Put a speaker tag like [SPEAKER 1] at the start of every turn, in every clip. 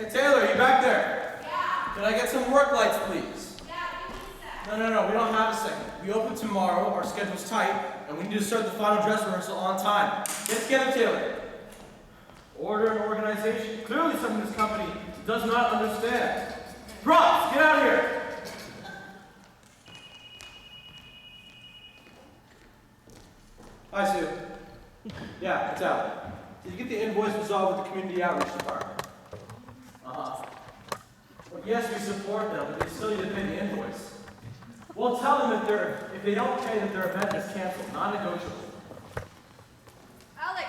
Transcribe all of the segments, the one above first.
[SPEAKER 1] Hey Taylor, you back there?
[SPEAKER 2] Yeah.
[SPEAKER 1] Can I get some work lights, please?
[SPEAKER 2] Yeah, give me a sec.
[SPEAKER 1] No, we don't have a second. We open tomorrow, our schedule's tight, and we need to start the final dress rehearsal on time. Get together, Taylor. Order and organization. Clearly something this company does not understand. Props, get out of here! Hi, Sue. Yeah, it's out. Did you get the invoice resolved with the community outreach department? Uh-huh. Well, yes, we support them, but they still need to pay the invoice. Well, tell them if they don't pay that their event is canceled, non-negotiable.
[SPEAKER 2] Alec,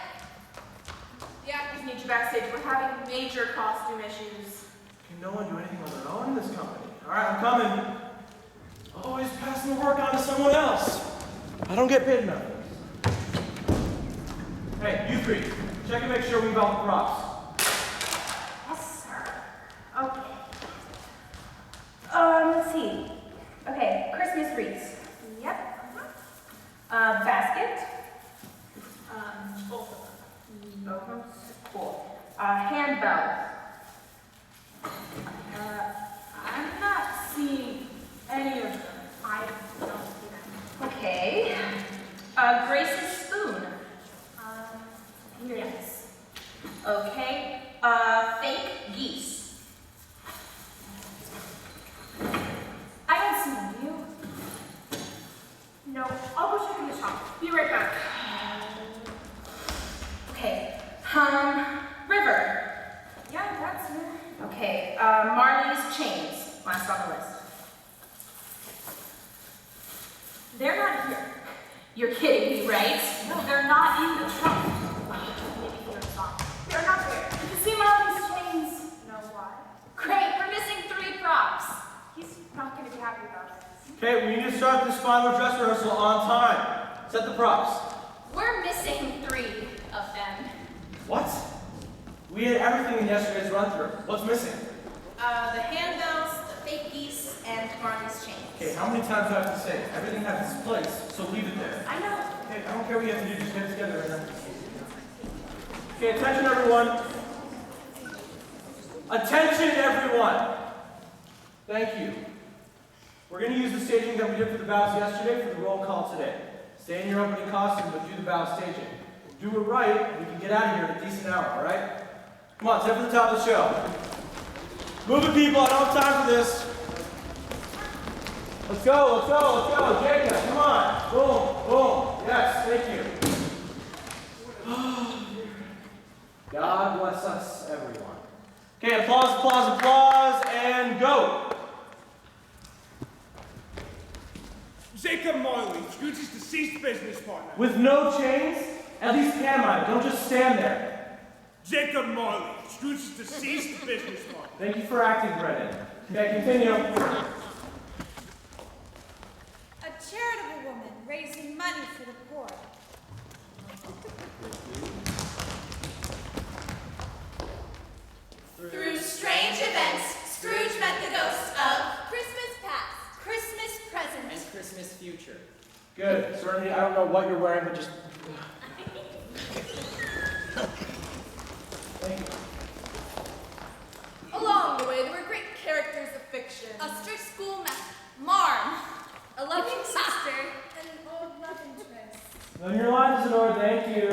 [SPEAKER 2] the actors need you backstage. We're having major costume issues.
[SPEAKER 1] Can no one do anything on their own in this company? All right, I'm coming. Always passing the work on to someone else. I don't get paid enough. Hey, you three, check and make sure we involve the props.
[SPEAKER 3] Yes, sir. Okay. Let's see. Okay, Christmas wreaths. Yep. Basket.
[SPEAKER 2] Both of them.
[SPEAKER 3] Both of them. Cool. Handbell.
[SPEAKER 2] I'm not seeing any of them. I don't see them.
[SPEAKER 3] Okay. Grace's spoon.
[SPEAKER 2] Yes.
[SPEAKER 3] Okay. Fake geese.
[SPEAKER 2] I don't see them, do you? No, I'll go check in the shop. Be right back.
[SPEAKER 3] Okay. River.
[SPEAKER 2] Yeah, that's it.
[SPEAKER 3] Okay. Marley's chains. Last on the list.
[SPEAKER 2] They're not here.
[SPEAKER 3] You're kidding me, right?
[SPEAKER 2] No, they're not in the trunk. Maybe they're not. They're not there. Did you see Marley's chains? No, why?
[SPEAKER 3] Great, we're missing 3 props.
[SPEAKER 2] He's not going to be happy about this.
[SPEAKER 1] Okay, we need to start this final dress rehearsal on time. Set the props.
[SPEAKER 3] We're missing 3 of them.
[SPEAKER 1] What? We had everything in yesterday's run-through. What's missing?
[SPEAKER 3] The handbells, the fake geese, and Marley's chains.
[SPEAKER 1] Okay, how many times do I have to say it? Everything has its place, so leave it there.
[SPEAKER 3] I know.
[SPEAKER 1] Okay, I don't care what you have to do, just get it together right now. Okay, attention everyone. Attention everyone. Thank you. We're going to use the staging that we did for the bows yesterday for the roll call today. Stay in your opening costume, but do the bow staging. Do it right, we can get out of here at a decent hour, alright? Come on, step to the top of the show. Move it, people, I don't have time for this. Let's go, Jacob, come on. Boom, boom, yes, thank you. God bless us, everyone. Okay, applause, and go.
[SPEAKER 4] Jacob Marley, Scrooge's deceased business partner.
[SPEAKER 1] With no chains? At least pantomime, don't just stand there.
[SPEAKER 4] Jacob Marley, Scrooge's deceased business partner.
[SPEAKER 1] Thank you for acting, Brennan. Okay, continue.
[SPEAKER 5] A charitable woman raising money for the poor.
[SPEAKER 6] Through strange events, Scrooge met the ghosts of Christmas past, Christmas present,
[SPEAKER 7] and Christmas future.
[SPEAKER 1] Good. Certainly, I don't know what you're wearing, but just... Thank you.
[SPEAKER 6] Along the way, there were great characters of fiction. A strict schoolmaster, Marm, a loving sister, and an old love interest.
[SPEAKER 1] On your lines, Isidore, thank you.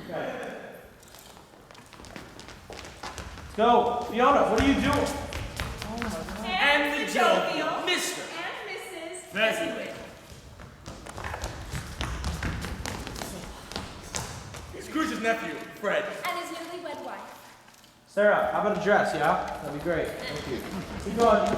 [SPEAKER 1] Okay. Let's go. Fiona, what are you doing?
[SPEAKER 4] And the jovial
[SPEAKER 6] Mr. and Mrs.
[SPEAKER 4] Fezziwig. Scrooge's nephew, Fred.
[SPEAKER 5] And his newlywed wife.
[SPEAKER 1] Sarah, how about a dress, yeah? That'd be great. Thank you. Keep going.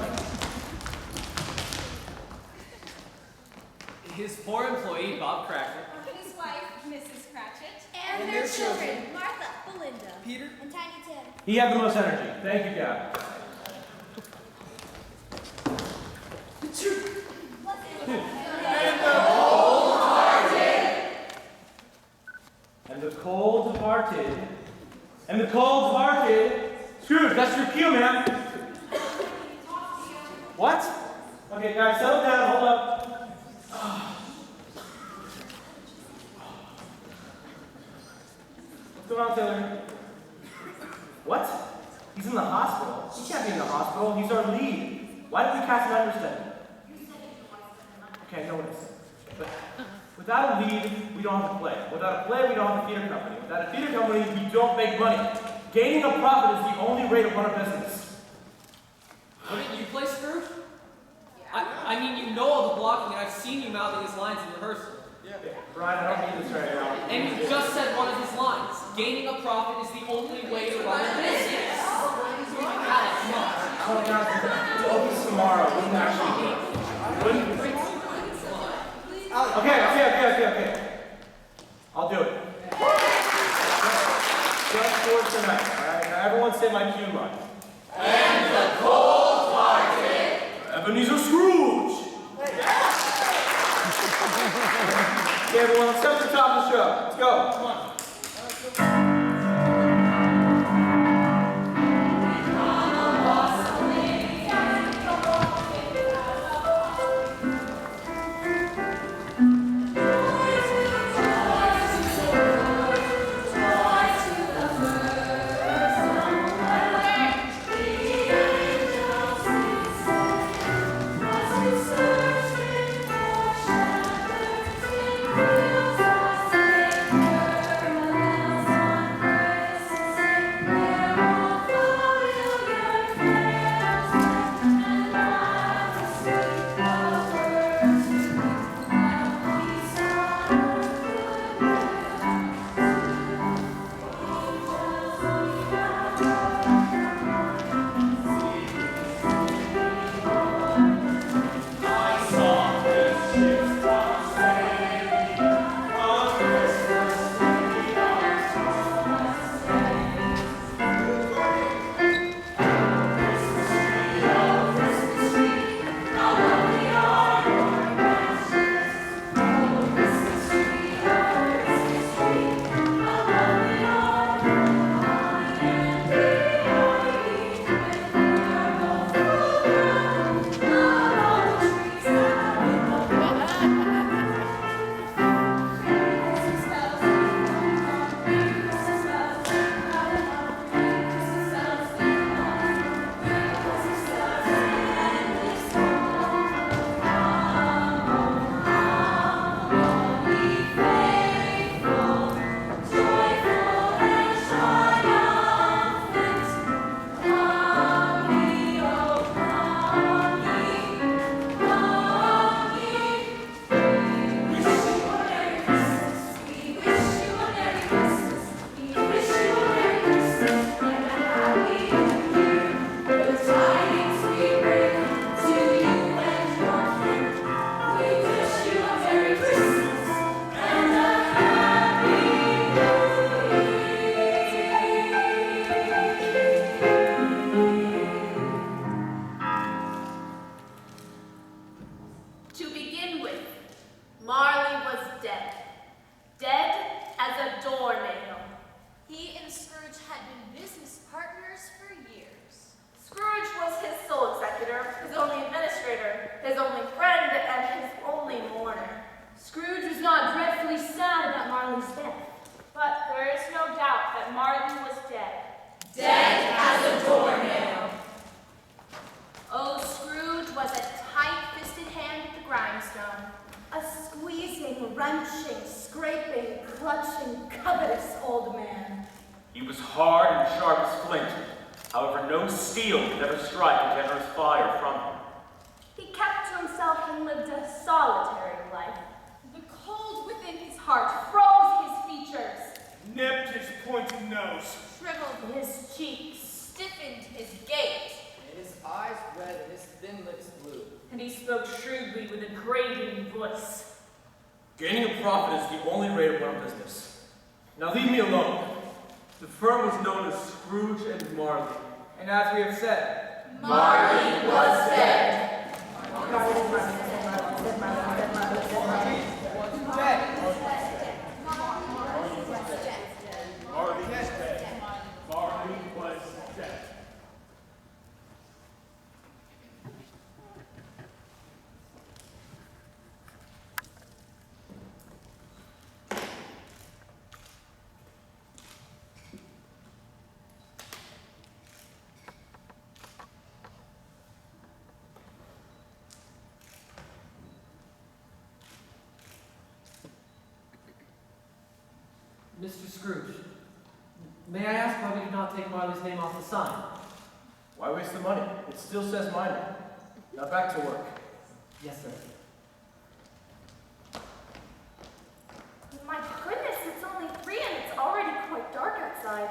[SPEAKER 7] His poor employee, Bob Cracker.
[SPEAKER 5] His wife, Mrs. Cratchit.
[SPEAKER 6] And their children,
[SPEAKER 5] Martha, Belinda,
[SPEAKER 7] Peter.
[SPEAKER 5] and Tiny Tim.
[SPEAKER 1] He had the most energy. Thank you, God. And the cold departed. And the cold departed. Scrooge, that's your cue, man. What? Okay, guys, settle down. Hold up. What's going on, Taylor? What? He's He's in the hospital. He can't be in the hospital. He's our lead. Why did we cast an understudy? Okay, no one is. But without a lead, we don't have a play. Without a play, we don't have a theater company. Without a theater company, we don't make money. Gaining a profit is the only way to run a business.
[SPEAKER 7] Wouldn't you play Scrooge? I mean, you know all the blocking, and I've seen you mouthing his lines in rehearsal.
[SPEAKER 1] Yeah. Brian, I don't need this right now.
[SPEAKER 7] And you just said one of his lines. Gaining a profit is the only way to run a business. Alex, come on.
[SPEAKER 1] Oh, God, it opens tomorrow. Wouldn't actually be. Okay. I'll do it. Just for tonight, all right? Now, everyone say my cue line.
[SPEAKER 8] And the cold-hearted
[SPEAKER 1] Ebenezer Scrooge! Okay, everyone, let's start at the top of the show. Let's go. Come on. Gaining a profit is the only way to run a business. Now leave me alone. The firm was known as Scrooge and Marley.
[SPEAKER 9] And as we have said,
[SPEAKER 8] Marley was dead.
[SPEAKER 9] Marley was dead.
[SPEAKER 7] Mr. Scrooge, may I ask why we did not take Marley's name off the sign?
[SPEAKER 1] Why waste the money? It still says my name. Now back to work.
[SPEAKER 7] Yes, sir.
[SPEAKER 2] My goodness, it's only 3 and it's already quite dark outside.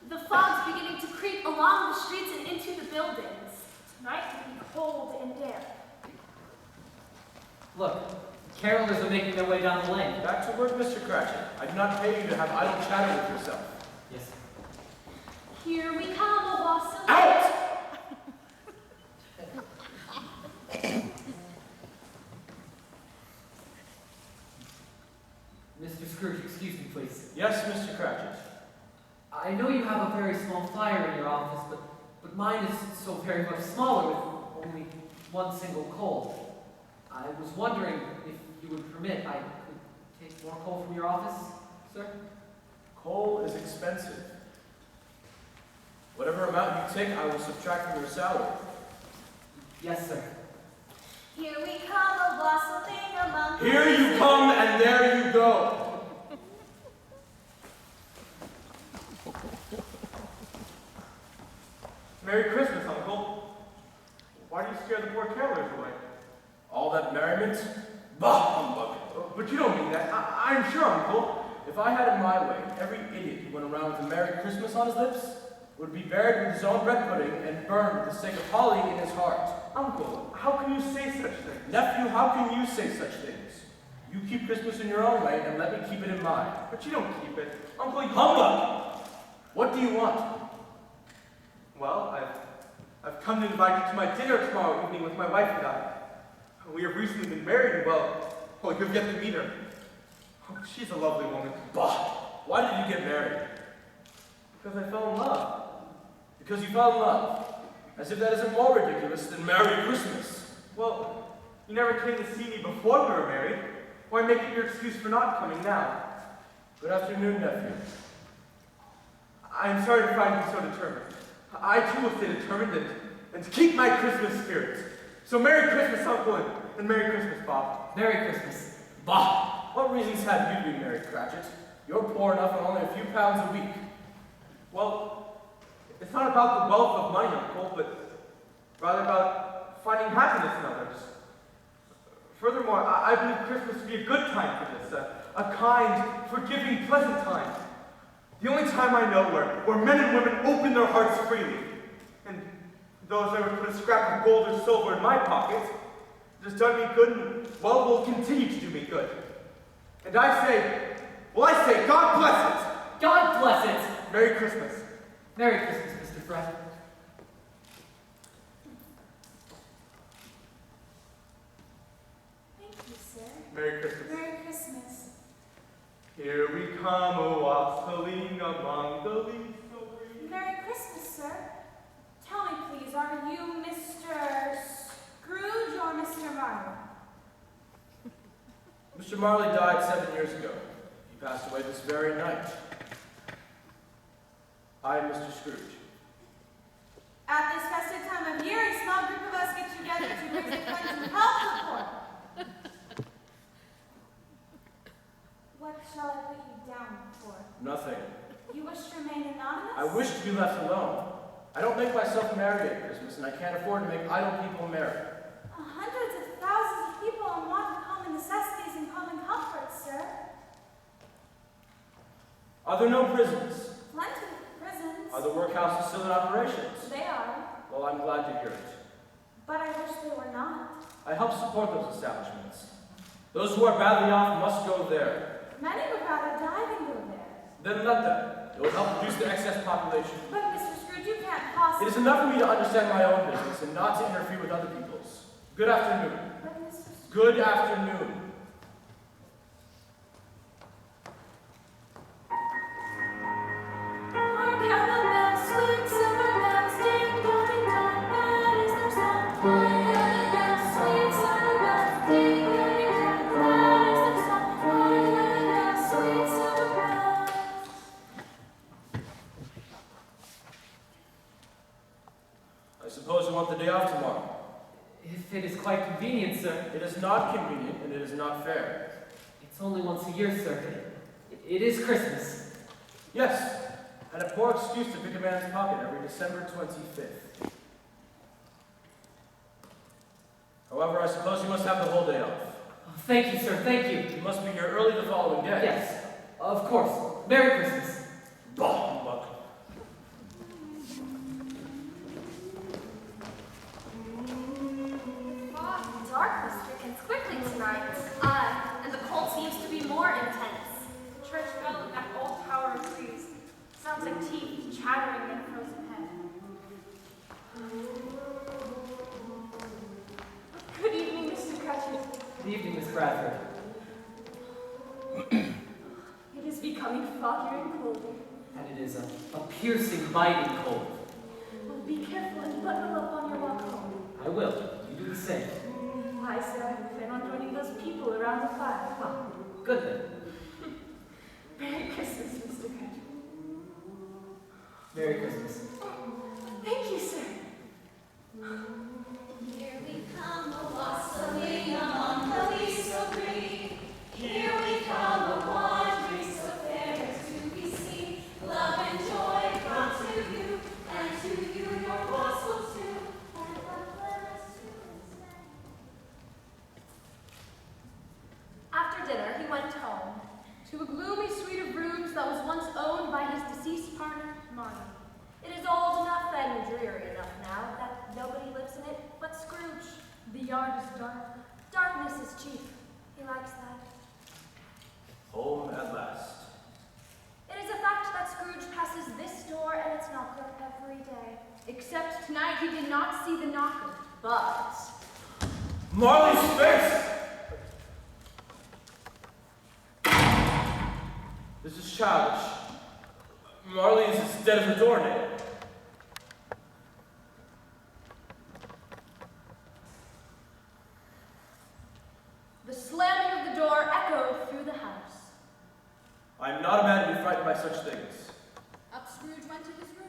[SPEAKER 2] The fog's beginning to creep along the streets and into the buildings. Tonight will be cold and damp.
[SPEAKER 7] Look, carolers are making their way down the lane.
[SPEAKER 1] Back to work, Mr. Cratchit. I do not pay you to have idle chatter with yourself.
[SPEAKER 7] Yes, sir.
[SPEAKER 2] Here we come, a wassail.
[SPEAKER 1] Out!
[SPEAKER 7] Mr. Scrooge, excuse me, please.
[SPEAKER 1] Yes, Mr. Cratchit.
[SPEAKER 7] I know you have a very small fire in your office, but mine is so very much smaller with only one single coal. I was wondering if you would permit I could take more coal from your office, sir?
[SPEAKER 1] Coal is expensive. Whatever amount you take, I will subtract from your salary.
[SPEAKER 7] Yes, sir.
[SPEAKER 2] Here we come, a wassailing among
[SPEAKER 1] Here you come, and there you go.
[SPEAKER 4] Merry Christmas, Uncle. Why do you scare the poor carolers away?
[SPEAKER 1] All that merriment? Bah, humbug.
[SPEAKER 4] But you don't mean that. I'm sure, Uncle.
[SPEAKER 1] If I had it my way, every idiot who went around with a Merry Christmas on his lips would be buried with his own bread pudding and burned with the stake of holly in his heart.
[SPEAKER 4] Uncle, how can you say such things?
[SPEAKER 1] Nephew, how can you say such things? You keep Christmas in your own way, and let me keep it in mine.
[SPEAKER 4] But you don't keep it. Uncle, you...
[SPEAKER 1] Humbug! What do you want?
[SPEAKER 4] Well, I've come to invite you to my dinner tomorrow evening with my wife and I. We have recently been married, and well, you've yet to meet her. Oh, she's a lovely woman.
[SPEAKER 1] Bah! Why did you get married?
[SPEAKER 4] Because I fell in love.
[SPEAKER 1] Because you fell in love. As if that isn't more ridiculous than Merry Christmas.
[SPEAKER 4] Well, you never came to see me before we were married. Why make it your excuse for not coming now?
[SPEAKER 1] Good afternoon, nephew.
[SPEAKER 4] I'm sorry to find you so determined. I too will stay determined and to keep my Christmas spirit. So Merry Christmas, Uncle, and Merry Christmas, Bob.
[SPEAKER 7] Merry Christmas.
[SPEAKER 1] Bah! What reasons have you to be married, Cratchit? You're poor enough on only a few pounds a week.
[SPEAKER 4] Well, it's not about the wealth of money, Uncle, but rather about finding happiness in others. Furthermore, I believe Christmas to be a good time for this, a kind, forgiving, pleasant time. The only time I know where men and women open their hearts freely. And those ever put a scrap of gold or silver in my pocket, it has done me good and, well, will continue to do me good. And I say, God bless it!
[SPEAKER 7] God bless it!
[SPEAKER 4] Merry Christmas.
[SPEAKER 7] Merry Christmas, Mr. Fred.
[SPEAKER 2] Thank you, sir.
[SPEAKER 4] Merry Christmas.
[SPEAKER 2] Merry Christmas.
[SPEAKER 4] Here we come, a-wassailing among the leaves so green.
[SPEAKER 2] Merry Christmas, sir. Tell me, please, are you Mr. Scrooge or Mr. Marley?
[SPEAKER 1] Mr. Marley died 7 years ago. He passed away this very night. I am Mr. Scrooge.
[SPEAKER 2] At this festive time of year, a small group of us get together to raise the funds and help the poor. What shall I put you down for?
[SPEAKER 1] Nothing.
[SPEAKER 2] You wish to remain anonymous?
[SPEAKER 1] I wish to be left alone. I don't make myself merry at Christmas, and I can't afford to make idle people merry.
[SPEAKER 2] Hundreds of thousands of people in want of common necessities and common comforts, sir.
[SPEAKER 1] Are there no prisons?
[SPEAKER 2] Plenty of prisons.
[SPEAKER 1] Are the workhouses still in operations?
[SPEAKER 2] They are,
[SPEAKER 1] Well, I'm glad to hear it.
[SPEAKER 2] but I wish they were not.
[SPEAKER 1] I help support those establishments. Those who are badly off must go there.
[SPEAKER 2] Many would rather die than go there.
[SPEAKER 1] Then let them. It will help reduce the excess population.
[SPEAKER 2] But, Mr. Scrooge, you can't
[SPEAKER 1] It
[SPEAKER 2] possibly...
[SPEAKER 1] is enough for me to understand my own business and not to interfere with other people's. Good afternoon.
[SPEAKER 2] But, Mr. Scrooge...
[SPEAKER 1] Good afternoon.
[SPEAKER 2] Hark how the bells, sweet silver bells, ding dong, that is their song. Hark how the bells, sweet silver bells, ding dong, that is their song. Hark how the bells, sweet silver bells.
[SPEAKER 1] I suppose you want the day off tomorrow.
[SPEAKER 7] If it is quite convenient, sir.
[SPEAKER 1] It is not convenient and it is not fair.
[SPEAKER 7] It's only once a year, sir. It is Christmas.
[SPEAKER 1] Yes, and a poor excuse to pick a man's pocket every December 25th. However, I suppose you must have the whole day off.
[SPEAKER 7] Oh, thank you, sir, thank you.
[SPEAKER 1] You must be here early the following day.
[SPEAKER 7] Yes, of course. Merry Christmas.
[SPEAKER 1] Bah, humbug.
[SPEAKER 6] Darkness thickens quickly tonight. Aye, and the cold seems to be more intense.
[SPEAKER 5] Church bell in that old tower of trees. Sounds like teeth chattering in a frozen head. Good evening, Mr. Cratchit.
[SPEAKER 7] Good evening, Miss Bradford.
[SPEAKER 5] It is becoming foggier and colder.
[SPEAKER 7] And it is a piercing, biting cold.
[SPEAKER 5] Well, be careful and button up on your walk home.
[SPEAKER 7] I will. You do the same.
[SPEAKER 5] Why, sir, I plan on joining those people around the fire.
[SPEAKER 7] Huh. Good then.
[SPEAKER 5] Merry Christmas, Mr. Cratchit.
[SPEAKER 7] Merry Christmas.
[SPEAKER 5] Thank you, sir.
[SPEAKER 2] Here we come, a wassailing among the leaves so green. Here we come, a wandering so fair to be seen. Love and joy come to you, and to you your gospel too, and what let us to instead.
[SPEAKER 6] After dinner, he went home, to a gloomy suite of rooms that was once owned by his deceased partner, Marty. It is old enough and dreary enough now that nobody lives in it but Scrooge.
[SPEAKER 5] The yard is dark.
[SPEAKER 6] Darkness is cheap. He likes that.
[SPEAKER 1] Home at last.
[SPEAKER 6] It is a fact that Scrooge passes this door and its knocker every day. Except tonight he did not see the knocker, but...
[SPEAKER 1] Marley's face! This is childish. Marley is as dead as a doornail.
[SPEAKER 6] The slamming of the door echoed through the house.
[SPEAKER 1] I am not a man to be frightened by such things.
[SPEAKER 5] Up Scrooge went to his room.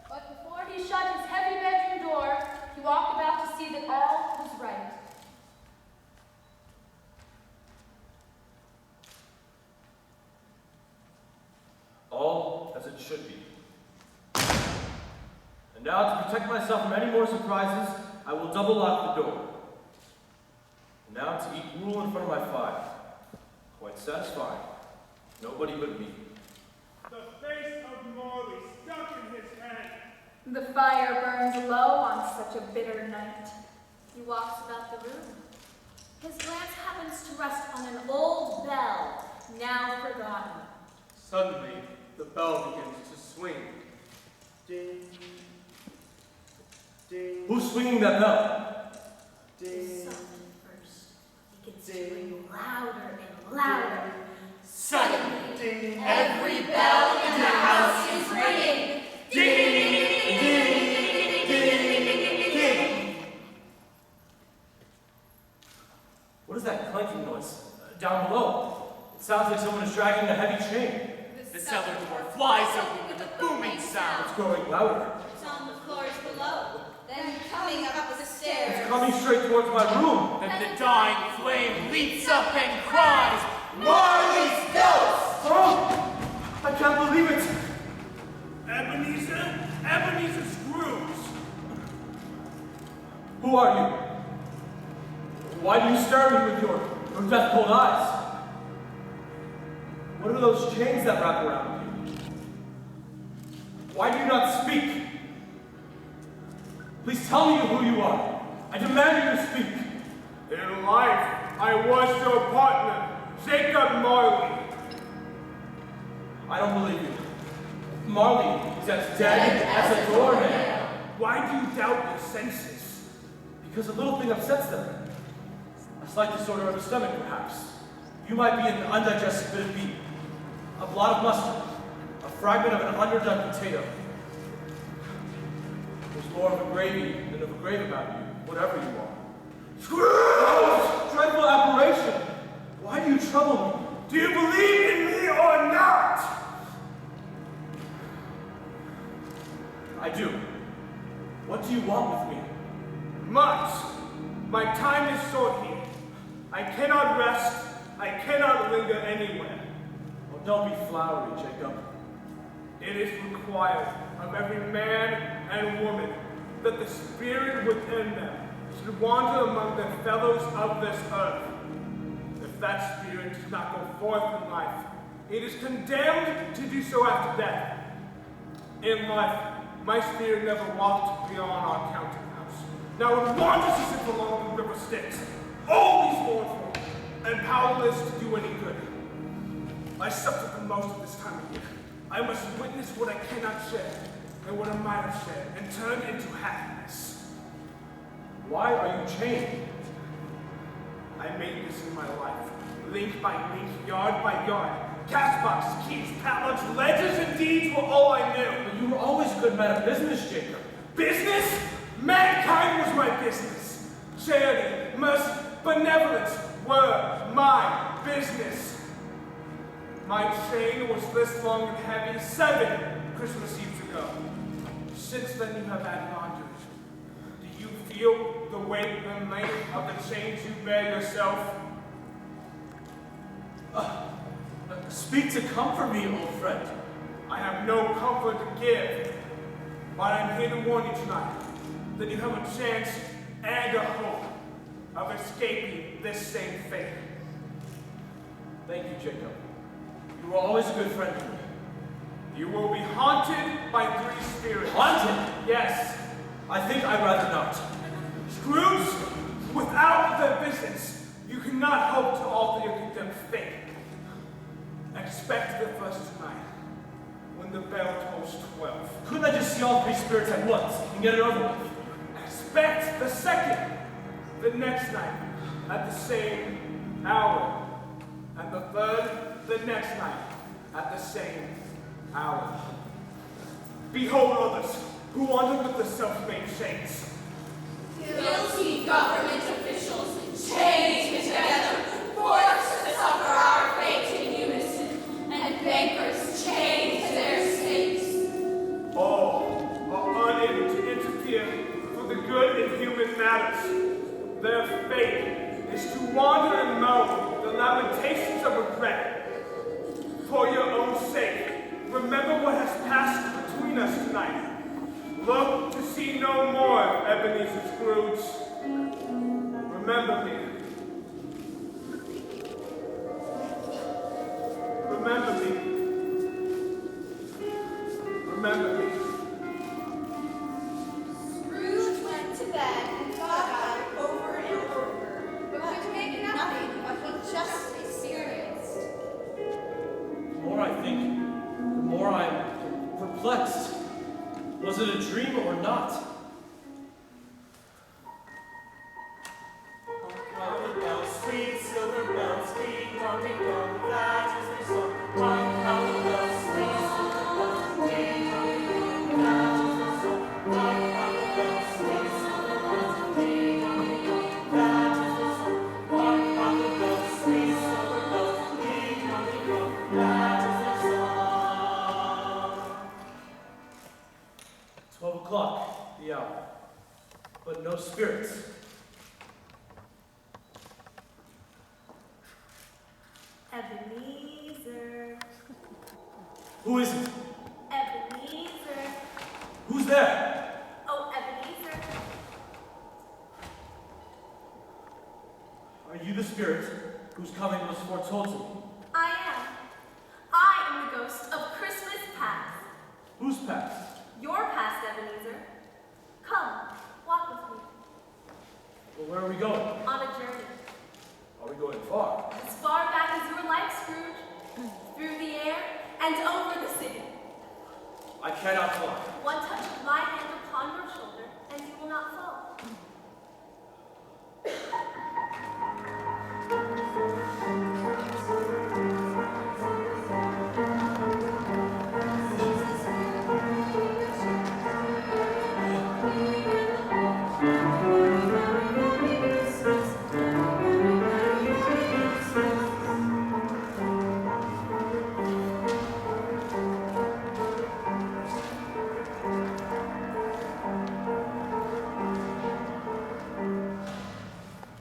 [SPEAKER 6] But before he shut his heavy bedroom door, he walked about to see that all was right.
[SPEAKER 1] All as it should be. And now, to protect myself from any more surprises, I will double lock the door. And now to eat gruel in front of my fire. Quite satisfying. Nobody but me.
[SPEAKER 10] The face of Morley stuck in his hand.
[SPEAKER 5] The fire burns low on such a bitter night.
[SPEAKER 6] He walks about the room. His glance happens to rest on an old bell, now forgotten.
[SPEAKER 4] Suddenly, the bell begins to swing. Ding. Ding.
[SPEAKER 1] Who's swinging that bell?
[SPEAKER 6] Soft at first, he gets to ring louder and louder.
[SPEAKER 8] Suddenly, every bell in the house is ringing. Ding, ding, ding, ding.
[SPEAKER 1] What is that clanking noise? Down below. It sounds like someone is dragging a heavy chain.
[SPEAKER 8] The cellar door flies open with a booming sound.
[SPEAKER 1] It's growing louder.
[SPEAKER 3] It's on the floors below. Then coming up the stairs.
[SPEAKER 1] It's coming straight towards my room.
[SPEAKER 8] Then the dying flame leaps up and cries, Marley's ghost!
[SPEAKER 1] Oh! I can't believe it!
[SPEAKER 10] Ebenezer Scrooge.
[SPEAKER 1] Who are you? Why do you stare at me with your death-cold eyes? What are those chains that wrap around you? Why do you not speak? Please tell me who you are. I demand you to speak.
[SPEAKER 10] In life, I was your partner, Jacob Marley.
[SPEAKER 1] I don't believe you. Marley is as dead as a doornail.
[SPEAKER 10] Why do you doubt your senses?
[SPEAKER 1] Because a little thing upsets them. A slight disorder of the stomach, perhaps. You might be an undigested bit of beef, a blot of mustard, a fragment of an underdone potato. There's more of a gravy than of a grave about you, whatever you are.
[SPEAKER 10] Scrooge!
[SPEAKER 1] Dreadful aberration! Why do you trouble me?
[SPEAKER 10] Do you believe in me or not?
[SPEAKER 1] I do. What do you want with me?
[SPEAKER 10] Much. My time is short here. I cannot rest. I cannot linger anywhere.
[SPEAKER 1] Oh, don't be flowery, Jacob.
[SPEAKER 10] It is required of every man and woman that the spirit within them should wander among their fellows of this earth. If that spirit does not go forth in life, it is condemned to do so after death. In life, my spirit never walked beyond our counting house. Now it wanders as if along the river Styx, always mournful and powerless to do any good. I suffer the most of this time of year. I must witness what I cannot share, and what I might have shared, and turn into happiness.
[SPEAKER 1] Why are you chained?
[SPEAKER 10] I made this in my life, link by link, yard by yard. Castbox, keys, padlocks, ledgers, and deeds were all I knew.
[SPEAKER 1] But you were always a good man of business, Jacob.
[SPEAKER 10] Business? Mankind was my business. Charity, mercy, benevolence were my business. My chain was this long and heavy 7 Christmas Eves ago. Since then you have added on to it. Do you feel the weight and length of the chains you bear yourself?
[SPEAKER 1] Speak to comfort me, old friend.
[SPEAKER 10] I have no comfort to give, but I'm here to warn you tonight that you have a chance and a hope of escaping this same fate.
[SPEAKER 1] Thank you, Jacob. You were always a good friend to me.
[SPEAKER 10] You will be haunted by 3 spirits.
[SPEAKER 1] Haunted?
[SPEAKER 10] Yes.
[SPEAKER 1] I think I'd rather not.
[SPEAKER 10] Scrooge, without their visits, you cannot hope to alter your condemned fate. Expect the first tonight, when the bell tolls 12.
[SPEAKER 1] Couldn't I just see all 3 spirits at once and get it over with?
[SPEAKER 10] Expect the second, the next night, at the same hour. And the third, the next night, at the same hour. Behold others, who wander with the self-made chains.
[SPEAKER 3] Guilty government officials chained together, forced to suffer our fate in unison, and bankers chained to their states.
[SPEAKER 10] All are unable to interfere for the good in human matters. Their fate is to wander and moan the lamentations of regret. For your own sake, remember what has passed between us tonight. Look to see no more, Ebenezer Scrooge. Remember me. Remember me. Remember me.
[SPEAKER 3] Scrooge went to bed and thought about it over and over, but could make nothing of what he just experienced.
[SPEAKER 1] The more I think, the more I'm perplexed. Was it a dream or not?
[SPEAKER 8] How bells, sweet silver bells, ding dong, that is their song. How bells, sweet silver bells, ding dong, that is their song. How bells, sweet silver bells, ding dong, that is their song. How bells, sweet silver bells, ding dong, that is their song.
[SPEAKER 1] 12 o'clock, the hour. But no spirits.
[SPEAKER 6] Ebenezer.
[SPEAKER 1] Who is it?
[SPEAKER 6] Ebenezer.
[SPEAKER 1] Who's there?
[SPEAKER 6] Oh, Ebenezer.
[SPEAKER 1] Are you the spirit whose coming was foretold to me?
[SPEAKER 6] I am. I am the ghost of Christmas past.
[SPEAKER 1] Whose past?
[SPEAKER 6] Your past, Ebenezer. Come, walk with me
[SPEAKER 1] Well, where are we going?
[SPEAKER 6] on a journey.
[SPEAKER 1] Are we we're going far.
[SPEAKER 6] As far back as your life, Scrooge. Through the air and over the city.
[SPEAKER 1] I cannot fly.
[SPEAKER 6] One touch of my hand upon your shoulder, and you will not fall.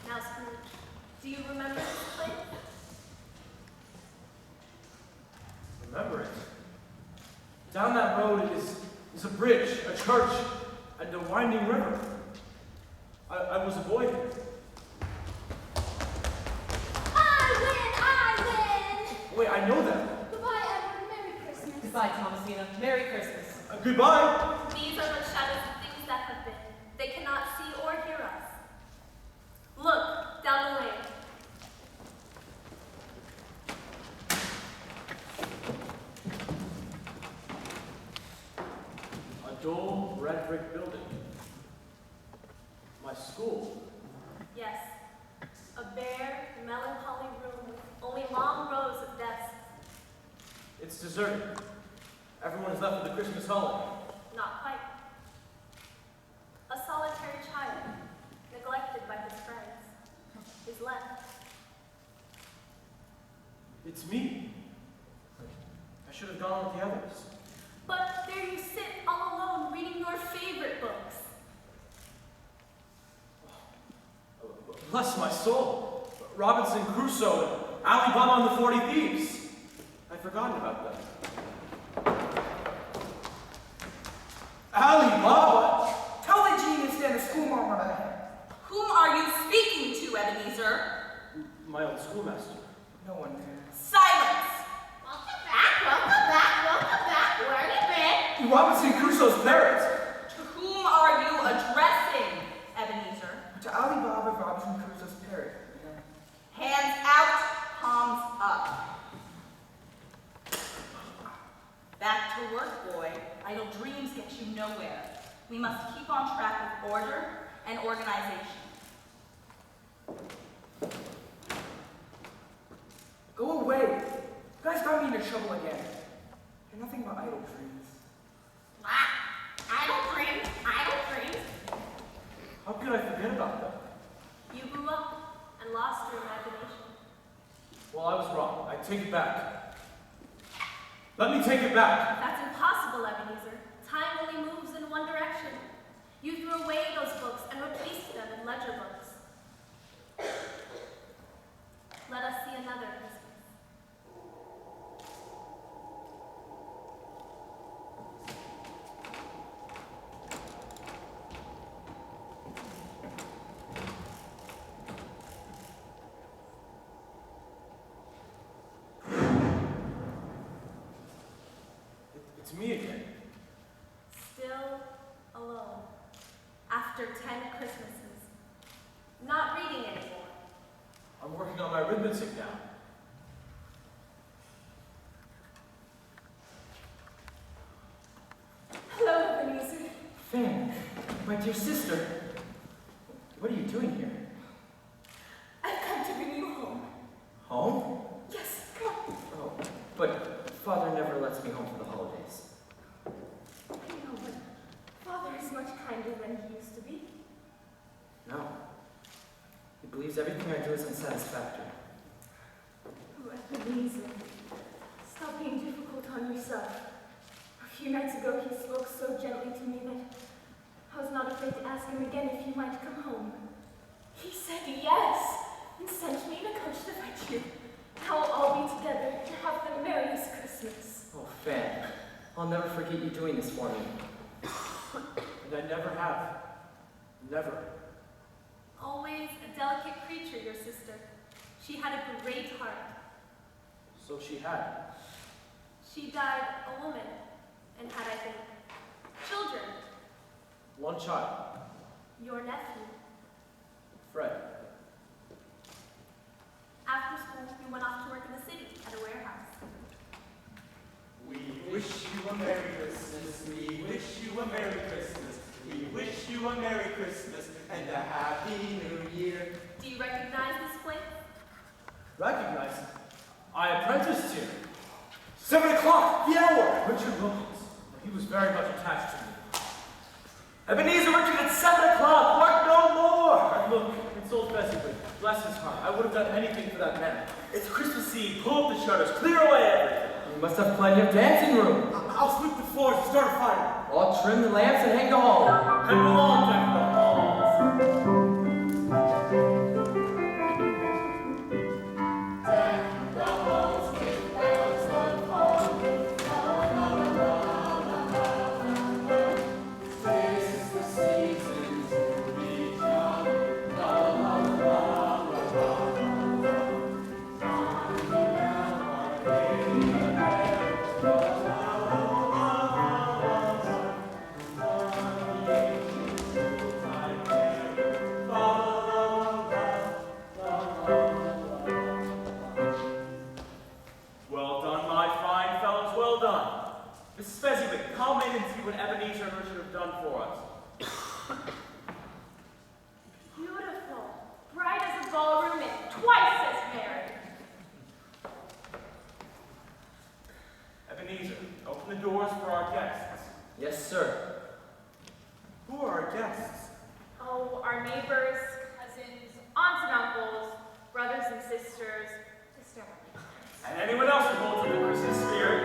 [SPEAKER 6] Now, Scrooge, do you remember this place?
[SPEAKER 1] Remember it. Down that road is a bridge, a church, and a winding river. I was a boy here.
[SPEAKER 2] I win!
[SPEAKER 1] Wait, I know that.
[SPEAKER 2] Goodbye, Edward. Merry Christmas.
[SPEAKER 7] Goodbye, Thomasina. Merry Christmas.
[SPEAKER 1] Goodbye.
[SPEAKER 6] These are but shadows of things that have been. They cannot see or hear us. Look, down the lane.
[SPEAKER 1] A dull red brick building. My school.
[SPEAKER 6] Yes, a bare, melancholy room with only long rows of desks.
[SPEAKER 1] It's deserted. Everyone is left for the Christmas holiday.
[SPEAKER 6] Not quite. A solitary child, neglected by his friends, is left.
[SPEAKER 1] It's me. I should have gone with the others.
[SPEAKER 6] But there you sit all alone reading your favorite books.
[SPEAKER 1] Bless my soul. Robinson Crusoe and Ali Baba and the 40 Thieves. I'd forgotten about them. Ali Baba?
[SPEAKER 9] Tell the genius to stand the schoolmarm on the head.
[SPEAKER 3] Whom are you speaking to, Ebenezer?
[SPEAKER 1] My old schoolmaster.
[SPEAKER 9] No one there.
[SPEAKER 3] Silence!
[SPEAKER 2] Welcome back. Where have you been?
[SPEAKER 1] Robinson Crusoe's parents.
[SPEAKER 3] To whom are you addressing, Ebenezer?
[SPEAKER 9] To Ali Baba, Robinson Crusoe's parrot.
[SPEAKER 3] Hands out, palms up. Back to work, boy. Idle dreams get you nowhere. We must keep on track with order and organization.
[SPEAKER 9] Go away. You guys got me into trouble again. You're nothing but idle dreams.
[SPEAKER 2] Idle dreams.
[SPEAKER 1] How could I forget about them?
[SPEAKER 6] You grew up and lost your imagination.
[SPEAKER 1] Well, I was wrong. I take it back. Let me take it back.
[SPEAKER 6] That's impossible, Ebenezer. Time only moves in one direction. You threw away those books and replaced them in ledger books. Let us see another Christmas.
[SPEAKER 1] It's me again.
[SPEAKER 6] Still alone. After 10 Christmases. Not reading anymore.
[SPEAKER 1] I'm working on my arithmetic now.
[SPEAKER 5] Hello, Ebenezer.
[SPEAKER 9] Fan, my dear sister. What are you doing here?
[SPEAKER 5] I've come to bring you home.
[SPEAKER 9] Home?
[SPEAKER 5] Yes, come.
[SPEAKER 9] Oh, but Father never lets me home for the holidays.
[SPEAKER 5] I know, but Father is much kinder than he used to be.
[SPEAKER 9] No. He believes everything I do is unsatisfactory.
[SPEAKER 5] Oh, Ebenezer, stop being difficult on yourself. A few nights ago he spoke so gently to me that I was not afraid to ask him again if you might come home. He said yes, and sent me in a coach to fetch you. Now we'll all be together to have the merriest Christmas.
[SPEAKER 9] Oh, Fan, I'll never forget you doing this for me.
[SPEAKER 1] And I never have. Never.
[SPEAKER 6] Always a delicate creature, your sister. She had a great heart.
[SPEAKER 1] So she had.
[SPEAKER 6] She died a woman and had, I think, children.
[SPEAKER 1] One child.
[SPEAKER 6] Your nephew.
[SPEAKER 1] Fred.
[SPEAKER 8] you a Merry Christmas and a Happy New Year.
[SPEAKER 6] Do you recognize this place?
[SPEAKER 1] Recognize him. I apprenticed here.
[SPEAKER 9] 7 o'clock, the hour.
[SPEAKER 1] Richard Wilkins. He was very much attached to me.
[SPEAKER 9] Ebenezer Richard at 7 o'clock. Work no more.
[SPEAKER 1] Look, it's old Fezziwig. Bless his heart. I would have done anything for that man.
[SPEAKER 9] It's Christmas Eve. Pull up the shutters. Clear away everything.
[SPEAKER 1] You must have plenty of dancing room.
[SPEAKER 9] I'll sweep the floors and start a fire.
[SPEAKER 1] I'll trim the lamps and hang the hall.
[SPEAKER 10] And we'll all deck the halls.
[SPEAKER 3] Deck the halls with bells of all. La la la la la la la. This the season to be young. La la la la la la la. On the now our baby hair. La la la la la la. On the ancient Yuletide fair. La la la la la la.
[SPEAKER 4] Well done, my fine fellows, well done. Mrs. Fezziwig, come in and see what Ebenezer and Richard have done for us.
[SPEAKER 6] Beautiful. Bright as a ballroom and twice as merry.
[SPEAKER 4] Ebenezer, open the doors for our guests.
[SPEAKER 1] Yes, sir.
[SPEAKER 4] Who are our guests?
[SPEAKER 6] Oh, our neighbors, cousins, aunts and uncles, brothers and sisters.
[SPEAKER 4] And anyone else who holds with the Christmas spirit.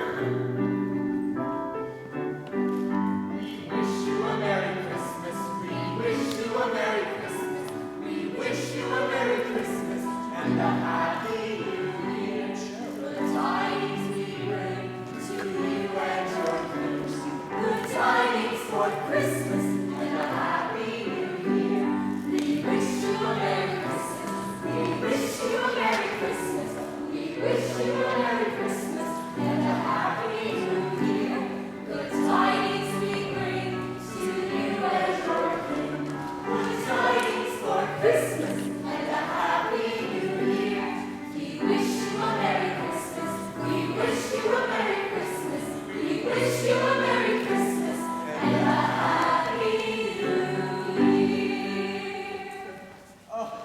[SPEAKER 3] We wish you a Merry Christmas. We wish you a Merry Christmas. We wish you a Merry Christmas and a Happy New Year. Good tidings we bring to you and your friends. Good tidings for Christmas and a Happy New Year. We wish you a Merry Christmas. We wish you a Merry Christmas. We wish you a Merry Christmas and a Happy New Year. Good tidings we bring to you as your king. Good tidings for Christmas and a Happy New Year. We wish you a Merry Christmas. We wish you a Merry Christmas. We wish you a Merry Christmas and a Happy New Year.
[SPEAKER 8] Oh,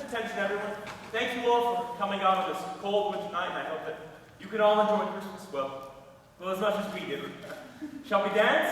[SPEAKER 4] Attention everyone. Thank you all for coming out on this cold winter night, and I hope that you can all enjoy Christmas well as much as we did. Shall we dance?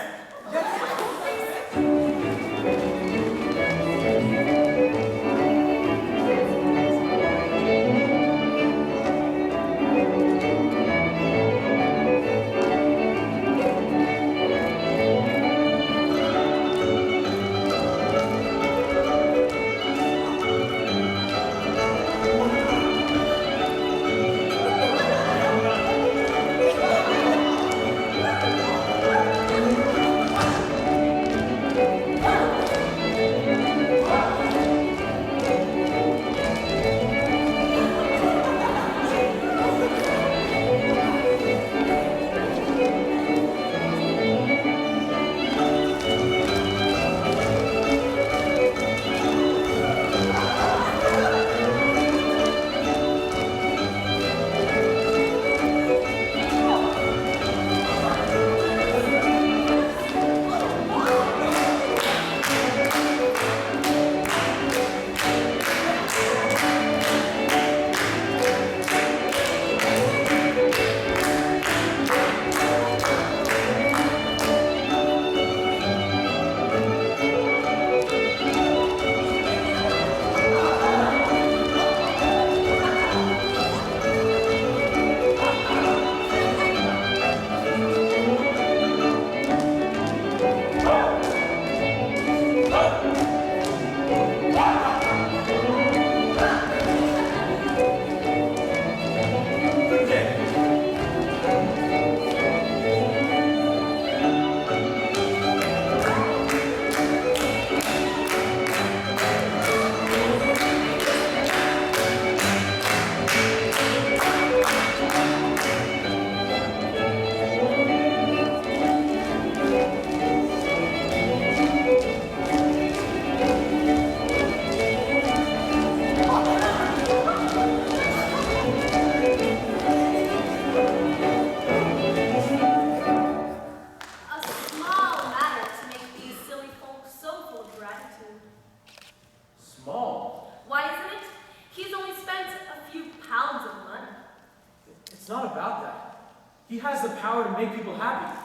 [SPEAKER 1] He has the power to make people happy.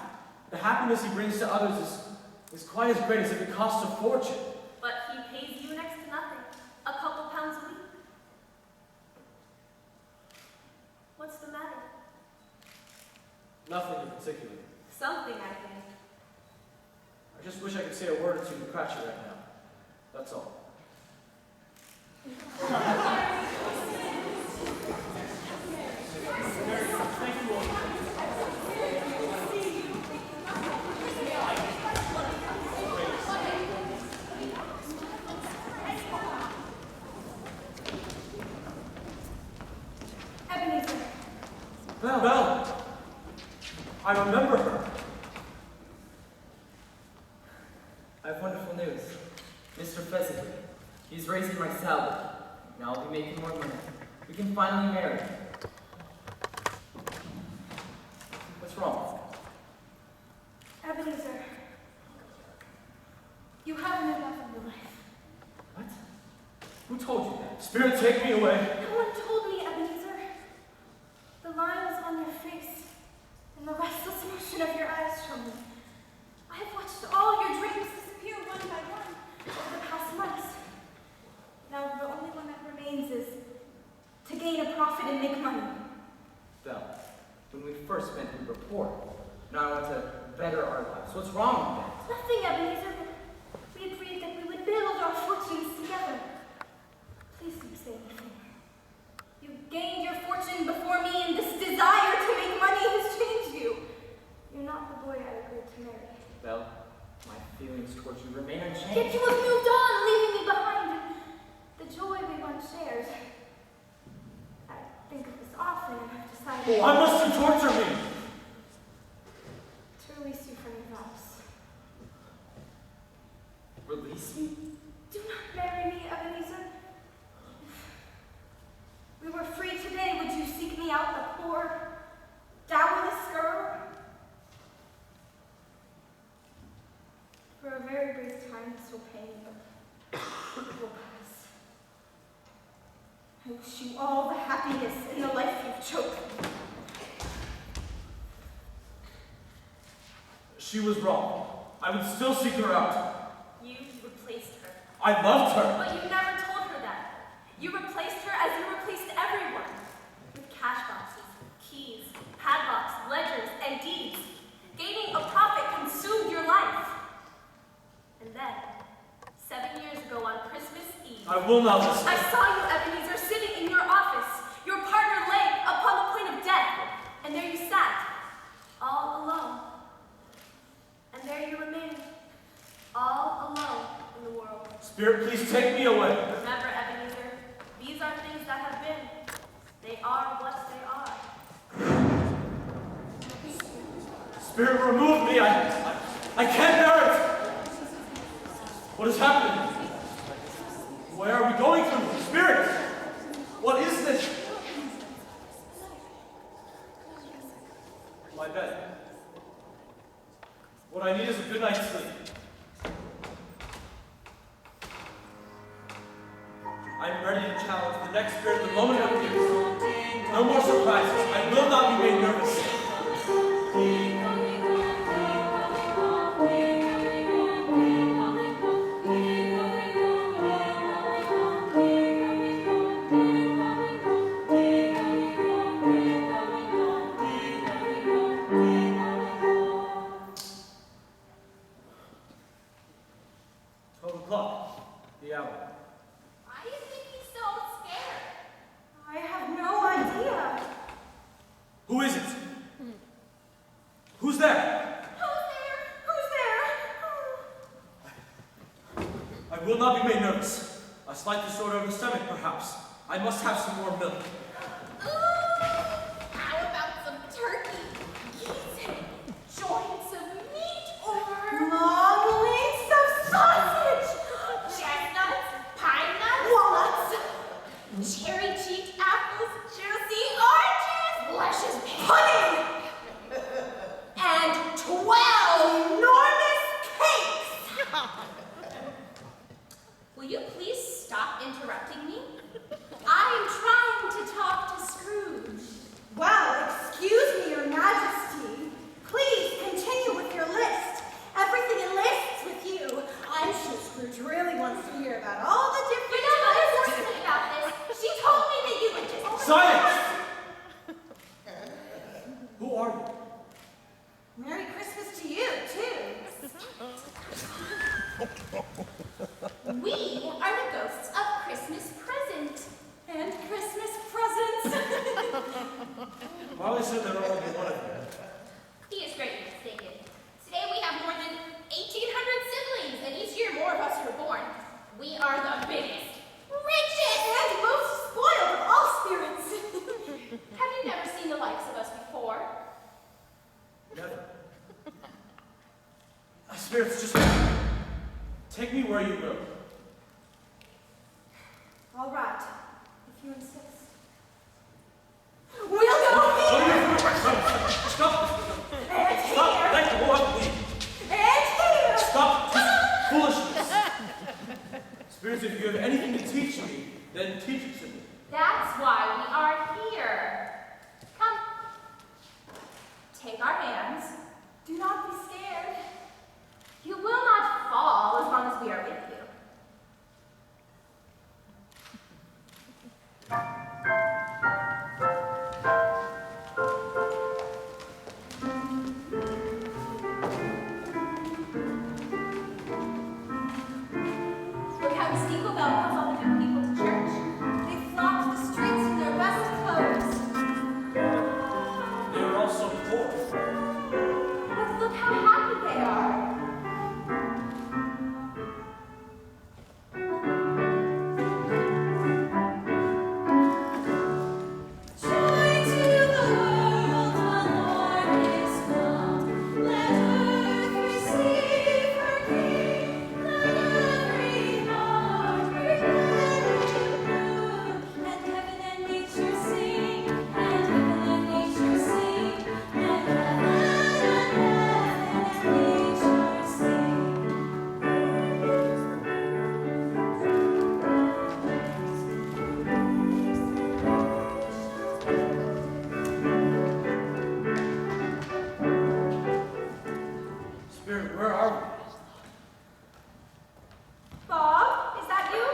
[SPEAKER 1] The happiness he brings to others is quite as great as if it costs a fortune.
[SPEAKER 6] But he pays you next to nothing. A couple pounds a week. What's the matter?
[SPEAKER 1] Nothing in particular.
[SPEAKER 6] Something, I think.
[SPEAKER 1] I just wish I could say a word or two to Cratchit right now. That's all. Thank you all.
[SPEAKER 5] Ebenezer.
[SPEAKER 1] Belle! I remember her.
[SPEAKER 11] I have wonderful news. Mr. Pheasant, he's raising my salary. Now I'll be making more money. We can finally marry. What's wrong?
[SPEAKER 5] Ebenezer. You have no love in your life.
[SPEAKER 11] What? Who told you that?
[SPEAKER 1] Spirit, take me away.
[SPEAKER 5] No one told me, Ebenezer. The lines on your face and the restless motion of your eyes show me. I have watched all your dreams disappear one by one over the past months. Now the only one that remains is to gain a profit and make money.
[SPEAKER 11] Belle, when we first met, we were poor. Now I want to better our lives. What's wrong with that?
[SPEAKER 5] Nothing, Ebenezer. We agreed that we would build our fortunes together. Please don't say anything. You gained your fortune before me, and this desire to make money has changed you. You're not the boy I agreed to marry.
[SPEAKER 11] Belle, my feelings towards you remain
[SPEAKER 5] Yet
[SPEAKER 11] unchanged.
[SPEAKER 5] you have moved on, leaving me behind. And the joy we once shared. I think of this often, and I've decided
[SPEAKER 1] Why must you torture me?
[SPEAKER 5] to release you from your vows.
[SPEAKER 11] Release me?
[SPEAKER 5] Do not marry me, Ebenezer. If we were free today, would you seek me out, a poor, dowerless girl? For a very brief time, this will pain, but it will pass. I wish you all the happiness in the life you've chosen.
[SPEAKER 1] She was wrong. I would still seek her out.
[SPEAKER 6] You replaced her.
[SPEAKER 1] I loved her.
[SPEAKER 6] But you never told her that. You replaced her as you replaced everyone. With cash boxes, keys, padlocks, ledgers, and deeds. Gaining a profit consumed your life. And then, 7 years ago on Christmas Eve,
[SPEAKER 1] I will not listen.
[SPEAKER 6] I saw you, Ebenezer, sitting in your office. Your partner lay upon the point of death. And there you sat, all alone. And there you remain, all alone in the world.
[SPEAKER 1] Spirit, please take me away.
[SPEAKER 6] Remember, Ebenezer, these are things that have been. They are what they are.
[SPEAKER 1] Spirit, remove me. I can't bear it. What is happening? Where are we going through? Spirit, what is this? My bed. What I need is a good night's sleep. I'm ready to challenge the next spirit the moment it appears. No more surprises. I will not be made nervous. 12 o'clock, the hour.
[SPEAKER 3] Why are you looking so scared?
[SPEAKER 5] I have no idea.
[SPEAKER 1] Who is it? Who's there?
[SPEAKER 5] Who's there?
[SPEAKER 1] I will not be made nervous. A slight disorder of the stomach, perhaps. I must have some more milk.
[SPEAKER 3] Ooh, how about some turkey? Geese, joints of meat, or
[SPEAKER 5] Long wings of sausage.
[SPEAKER 3] chestnuts, pine nuts, walnuts, cherry-cheeked apples, juicy oranges, luscious pudding, and 12 enormous cakes. Will you please stop interrupting me? I am trying to talk to Scrooge.
[SPEAKER 5] Well, excuse me, Your Majesty.
[SPEAKER 3] really wants to hear about all the different...
[SPEAKER 6] You know, Mother forced me about this. She told me that you would just...
[SPEAKER 1] Silence! Who are you?
[SPEAKER 3] Merry Christmas to you, too.
[SPEAKER 6] We are the ghosts of Christmas present.
[SPEAKER 3] And Christmas presents.
[SPEAKER 1] Marley said there would only be one of you.
[SPEAKER 6] He is greatly mistaken. Today we have more than 1,800 siblings, and each year more of us are born. We are the biggest, richest,
[SPEAKER 3] And most spoiled of all spirits.
[SPEAKER 6] Have you never seen the likes of us before?
[SPEAKER 1] Never. Spirits, just take me where you will.
[SPEAKER 3] All right, if you insist. We'll go here.
[SPEAKER 1] Stop!
[SPEAKER 3] And
[SPEAKER 1] Stop!
[SPEAKER 3] here.
[SPEAKER 1] Let go of me!
[SPEAKER 3] And here.
[SPEAKER 1] Stop this foolishness! Spirits, if you have anything to teach me, then teach it to me.
[SPEAKER 6] That's why we are here. Come. Take our hands.
[SPEAKER 5] Do not be scared.
[SPEAKER 6] You will not fall as long as we are with you. Look how the steeple bell calls all the good people to church.
[SPEAKER 3] They flock to the streets in their best clothes.
[SPEAKER 1] They are all so poor.
[SPEAKER 6] But look how happy they are.
[SPEAKER 3] Joy to the world, the Lord is come. Let earth receive her King. Let every heart prepare to bloom. And heaven and nature sing. And heaven and nature sing. And heaven and nature sing.
[SPEAKER 1] Spirit, where are we?
[SPEAKER 5] Bob, is that you?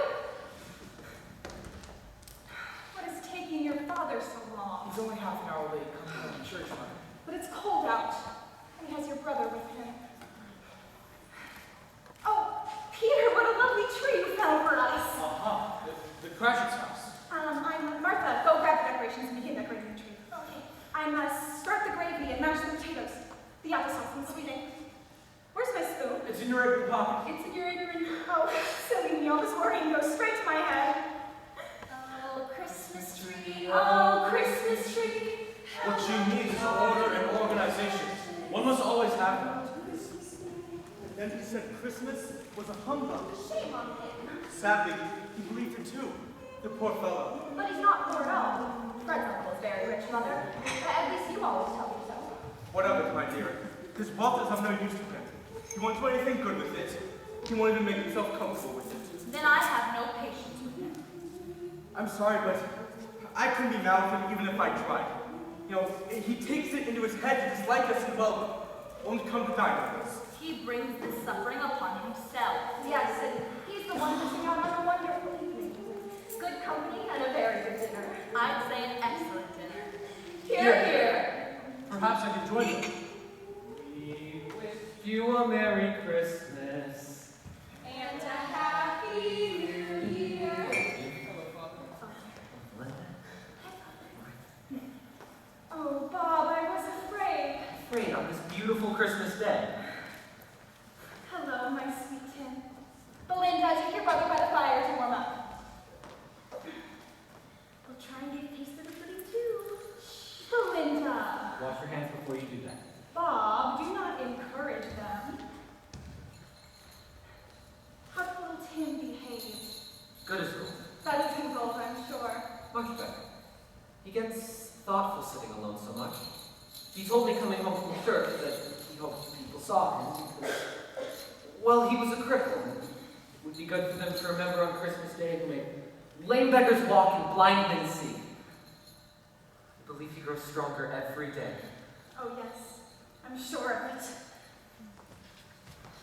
[SPEAKER 5] What is taking your father so long?
[SPEAKER 9] He's only half an hour late coming from church, Mother.
[SPEAKER 5] But it's cold out, and he has your brother with him. Oh, Peter, what a lovely tree you found for us.
[SPEAKER 1] Aha, the Cratchit's house.
[SPEAKER 5] I'm Martha. Go grab the decorations and begin decorating the tree. Okay. I must start the gravy and mash the potatoes, the applesauce and sweetening. Where's my spoon?
[SPEAKER 1] It's in your apron pocket.
[SPEAKER 5] It's in your apron. Oh, silly me, all this worrying goes straight to my head.
[SPEAKER 6] Oh, Christmas tree.
[SPEAKER 5] Oh, Christmas tree.
[SPEAKER 1] What she needs is order and organization. One must always have that.
[SPEAKER 10] Then he said Christmas was a humbug.
[SPEAKER 6] Shame on him.
[SPEAKER 10] Sadly, he believed her too. The poor fellow.
[SPEAKER 6] But he's not poor at all. Fred's uncle is very rich, Mother. At least you always tell me so.
[SPEAKER 10] What of it, my dear? His wealth is of no use to him. He won't do anything good with it. He won't even make himself comfortable with it.
[SPEAKER 6] Then I have no patience with him.
[SPEAKER 10] I'm sorry, but I couldn't be mad with him even if I tried. You know, he takes it into his head to dislike us and, well, won't come to dine with us.
[SPEAKER 6] He brings this suffering upon himself. Yes, and he's the one missing out on a wonderful evening. Good company and a very good dinner. I'd say an excellent dinner. Hear, hear.
[SPEAKER 1] Perhaps I could join you.
[SPEAKER 7] We wish you a Merry Christmas.
[SPEAKER 3] And a happy new year.
[SPEAKER 5] Oh, Bob, I was afraid.
[SPEAKER 7] Afraid on this beautiful Christmas day.
[SPEAKER 5] Hello, my sweet Tim.
[SPEAKER 6] Belinda, take your brother by the fire to warm up.
[SPEAKER 5] We'll try and get a taste of the pudding too. Belinda.
[SPEAKER 7] Wash your hands before you do that.
[SPEAKER 5] Bob, do not encourage them. How did little Tim behave?
[SPEAKER 7] Good as gold.
[SPEAKER 5] Better than gold, I'm sure.
[SPEAKER 7] Much better. He gets thoughtful sitting alone so much. He told me coming home from church that he hoped people saw him because, well, he was a cripple. And it would be good for them to remember on Christmas Day who made lame beggars walk and blind men see. I believe he grows stronger every day.
[SPEAKER 5] Oh, yes. I'm sure of it.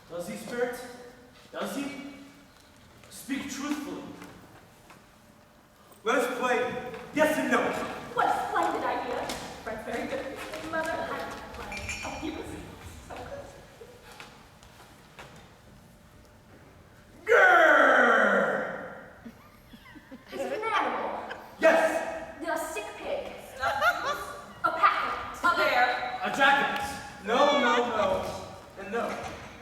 [SPEAKER 1] Does he, Spirit? Does he?
[SPEAKER 10] Speak truthfully. Let us play yes and no.
[SPEAKER 5] What a splendid idea. Fred's very good. Mother, I play. Oh, he was so good.
[SPEAKER 10] Grrr!
[SPEAKER 5] Is it an animal?
[SPEAKER 10] Yes.
[SPEAKER 5] A sick pig? A packet?
[SPEAKER 3] A bear.
[SPEAKER 1] A jacket.
[SPEAKER 10] No, no, no. And no.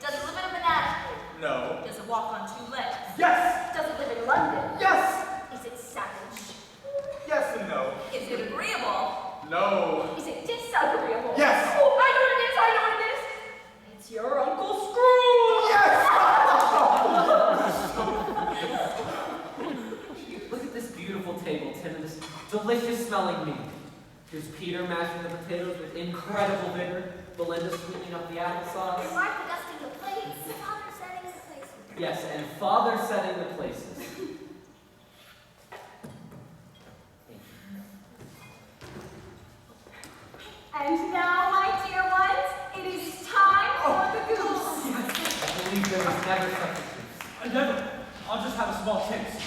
[SPEAKER 3] Does it live in a banana?
[SPEAKER 10] No.
[SPEAKER 3] Does it walk on two legs?
[SPEAKER 10] Yes.
[SPEAKER 5] Does it live in London?
[SPEAKER 10] Yes.
[SPEAKER 5] Is it savage?
[SPEAKER 10] Yes and no.
[SPEAKER 3] Is it agreeable?
[SPEAKER 10] No.
[SPEAKER 5] Is it disagreeable?
[SPEAKER 10] Yes.
[SPEAKER 5] Oh, I know what it is, I know what it is. It's your Uncle Scrooge!
[SPEAKER 10] Yes.
[SPEAKER 7] Look at this beautiful table, Tim, and this delicious smelling meat. Here's Peter mashing the potatoes with incredible vigor, Belinda sweetening up the applesauce.
[SPEAKER 2] And Martha dusting the plates. Father setting the places.
[SPEAKER 7] Yes, and Father setting the places.
[SPEAKER 5] And now, my dear ones, it is time for the goose.
[SPEAKER 7] I believe there was never such a truth.
[SPEAKER 1] Never. I'll just have a small taste.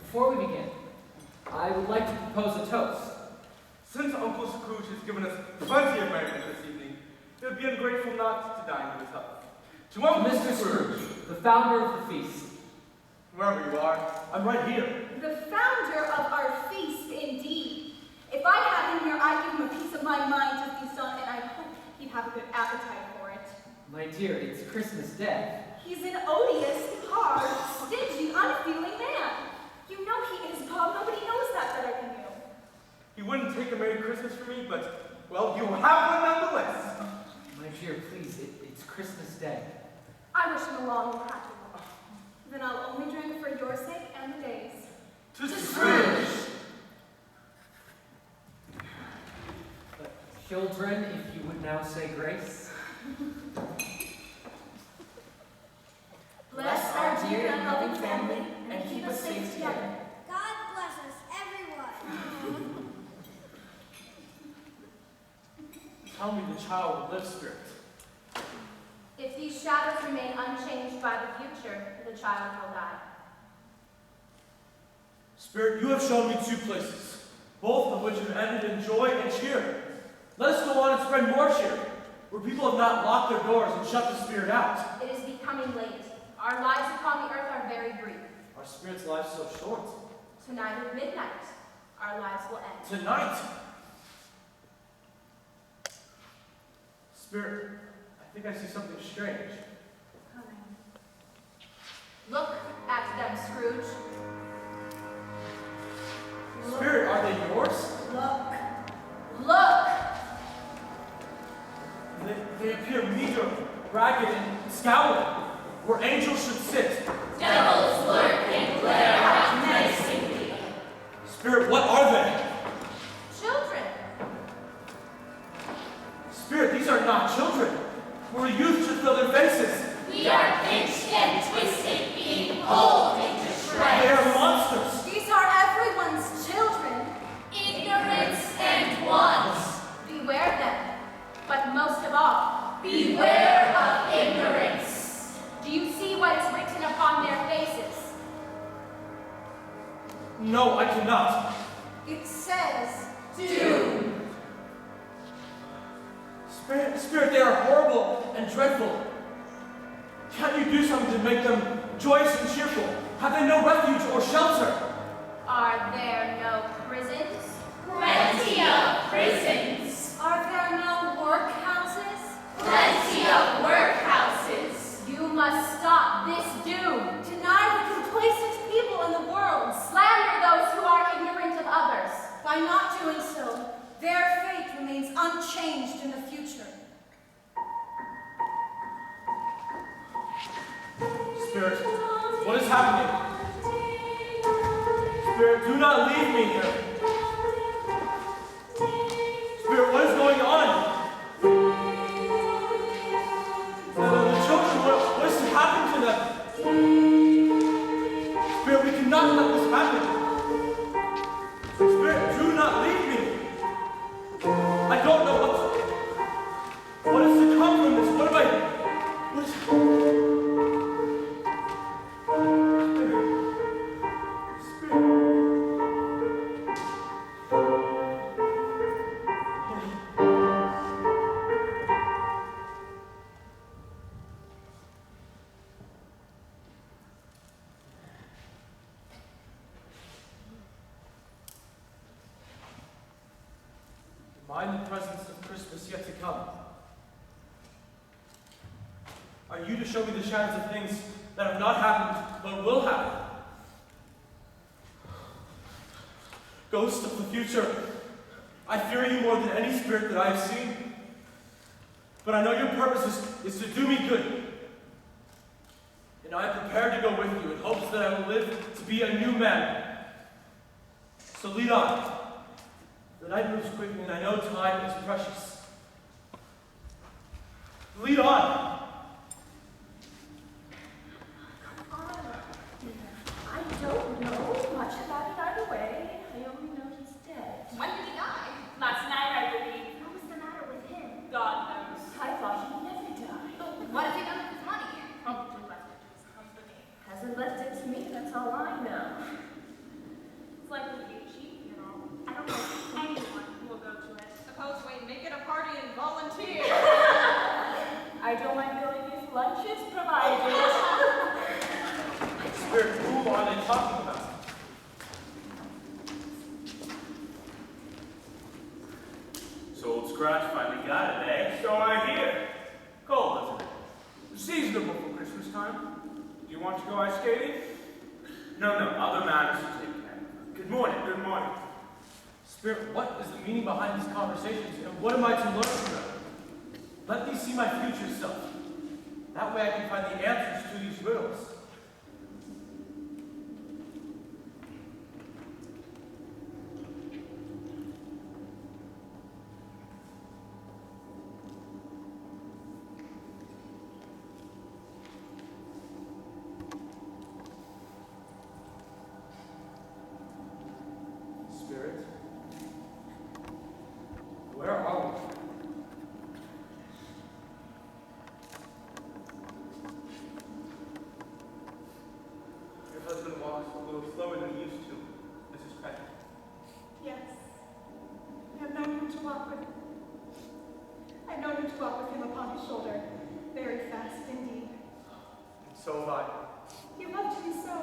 [SPEAKER 7] Before we begin, I would like to propose a toast.
[SPEAKER 10] Since Uncle Scrooge has given us plenty of merriment this evening, it would be ungrateful not to dine with us up. To Uncle
[SPEAKER 7] Mr. Scrooge, the founder of the feast.
[SPEAKER 10] Wherever you are.
[SPEAKER 1] I'm right here.
[SPEAKER 5] The founder of our feast, indeed. If I had him here, I'd give him a piece of my mind to feast on, and I hope he'd have a good appetite for it.
[SPEAKER 7] My dear, it's Christmas Day.
[SPEAKER 5] He's an odious, hard, stingy, unfeeling man. You know he is, Bob. Nobody knows that better than you.
[SPEAKER 10] He wouldn't take a Merry Christmas for me, but, well, you have one nonetheless.
[SPEAKER 7] My dear, please, it's Christmas Day.
[SPEAKER 5] I wish him a long and happy one. Then I'll only drink for your sake and the day's.
[SPEAKER 10] To Scrooge!
[SPEAKER 7] Children, if you would now say grace.
[SPEAKER 5] Bless our dear and loving family, and keep us safe together.
[SPEAKER 2] God bless us, everyone.
[SPEAKER 1] Tell me the child will live, Spirit.
[SPEAKER 6] If these shadows remain unchanged by the future, the child will die.
[SPEAKER 1] Spirit, you have shown me two places, both of which have ended in joy and cheer. Let us go on and spread more cheer, where people have not locked their doors and shut the Spirit out.
[SPEAKER 6] It is becoming late. Our lives upon the earth are very brief.
[SPEAKER 1] Our Spirit's life so short.
[SPEAKER 6] Tonight at midnight, our lives will end.
[SPEAKER 1] Tonight. Spirit, I think I see something strange.
[SPEAKER 6] Look at them, Scrooge.
[SPEAKER 1] Spirit, are they yours?
[SPEAKER 6] Look. Look!
[SPEAKER 1] They appear meager, ragged, and scowling, where angels should sit.
[SPEAKER 3] Devils lurk and glare out menacingly.
[SPEAKER 1] Spirit, what are they?
[SPEAKER 6] Children.
[SPEAKER 1] Spirit, these are not children. Where youth should fill their faces.
[SPEAKER 3] We are pinched and twisted, being pulled into
[SPEAKER 1] They
[SPEAKER 3] shreds.
[SPEAKER 1] are monsters.
[SPEAKER 5] These are everyone's children.
[SPEAKER 3] Ignorance and want.
[SPEAKER 6] Beware them. But most of all,
[SPEAKER 3] Beware of ignorance.
[SPEAKER 6] do you see what is written upon their faces?
[SPEAKER 1] No, I cannot.
[SPEAKER 5] It says,
[SPEAKER 3] Doom.
[SPEAKER 1] Spirit, they are horrible and dreadful. Can't you do something to make them joyous and cheerful? Have they no refuge or shelter?
[SPEAKER 6] Are there no prisons?
[SPEAKER 3] Plenty of prisons.
[SPEAKER 5] are there no workhouses?
[SPEAKER 3] Plenty of workhouses.
[SPEAKER 6] You must stop this doom.
[SPEAKER 5] Deny the complacent people in the world.
[SPEAKER 6] Slander those who are ignorant of others.
[SPEAKER 5] By not doing so, their fate remains unchanged in the future.
[SPEAKER 1] Spirit, what is happening? Spirit, do not leave me here. Spirit, what is going on? The children, what is to happen to them? Spirit, we cannot let this happen. Spirit, do not leave me. I don't know what is to come from this. What am I? What is... Mind the presence of Christmas yet to come. Are you to show me the shadows of things that have not happened, but will happen? Ghost of the future, I fear you more than any spirit that I have seen. But I know your purpose is to do me good. And I am prepared to go with you in hopes that I will live to be a new man. So lead on. The night moves quickly, and I know time is precious. Lead on.
[SPEAKER 5] I don't know much about it either way. I only know he's dead.
[SPEAKER 3] When did he die?
[SPEAKER 5] Last night, I believe. What was the matter with him?
[SPEAKER 3] God knows.
[SPEAKER 5] I thought he'd never die.
[SPEAKER 3] What has he done with his money?
[SPEAKER 5] Probably left it to his company. Hasn't left it to me, that's all I know. It's likely to be cheap, you know. I don't know anyone who will go to it.
[SPEAKER 3] Suppose we make it a party and volunteer.
[SPEAKER 5] I don't mind going if lunch is provided.
[SPEAKER 1] Spirit, who are they talking about?
[SPEAKER 10] So old Scratch finally got it, eh? So I hear. Cold, isn't it? Seasonable for Christmas time. Do you want to go ice skating? No, other matters to take care of. Good morning. Good morning.
[SPEAKER 1] Spirit, what is the meaning behind these conversations, and what am I to learn from them? Let me see my future self. That way I can find the answers to these riddles. Spirit, where are we?
[SPEAKER 4] Your husband walks a little slower than he used to, Mrs. Cratchit.
[SPEAKER 12] Yes. I have known him to walk with him upon his shoulder, very fast indeed.
[SPEAKER 4] And so have I.
[SPEAKER 12] He loved me so.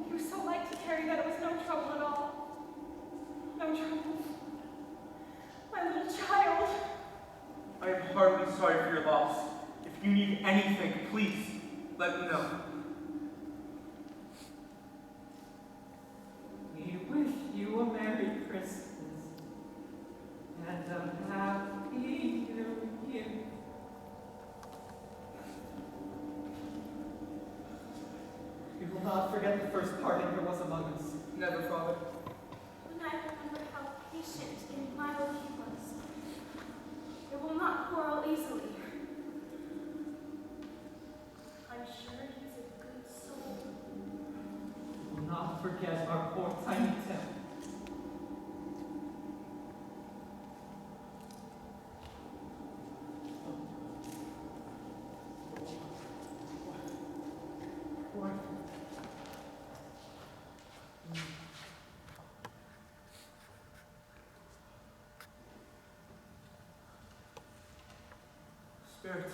[SPEAKER 12] He was so light to carry that it was no trouble at all. No trouble. My little child.
[SPEAKER 4] I am horribly sorry for your loss. If you need anything, please let me know.
[SPEAKER 7] We wish you a Merry Christmas and a Happy New Year. We will not forget the first parting there was among us.
[SPEAKER 4] Never, Father.
[SPEAKER 5] When I remember how patient and mild he was, I will not quarrel easily. I'm sure he's a good soul.
[SPEAKER 7] We will not forget our poor tiny Tim.
[SPEAKER 1] Spirit,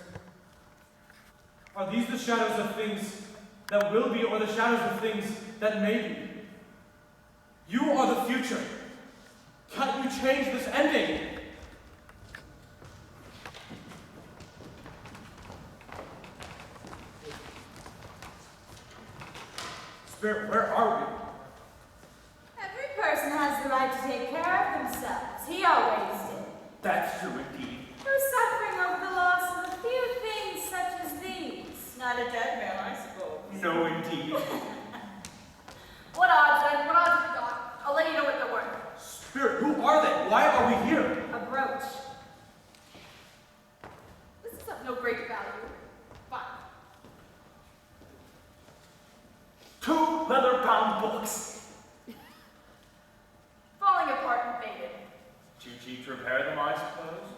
[SPEAKER 1] are these the shadows of things that will be, or the shadows of things that may be? You are the future. Can't you change this ending? Spirit, where are we?
[SPEAKER 5] Every person has the right to take care of themselves. He always did.
[SPEAKER 10] That's true indeed.
[SPEAKER 5] Who's suffering over the loss of a few things such as these?
[SPEAKER 3] Not a dead man, I suppose.
[SPEAKER 10] No, indeed.
[SPEAKER 6] What odds then? What odds have you got? I'll let you know what they're worth.
[SPEAKER 1] Spirit, who are they? Why are we here?
[SPEAKER 6] A brooch. This is of no great value. Fine.
[SPEAKER 10] 2 leather-bound books.
[SPEAKER 6] Falling apart and faded.
[SPEAKER 10] Too cheap to repair them, I suppose.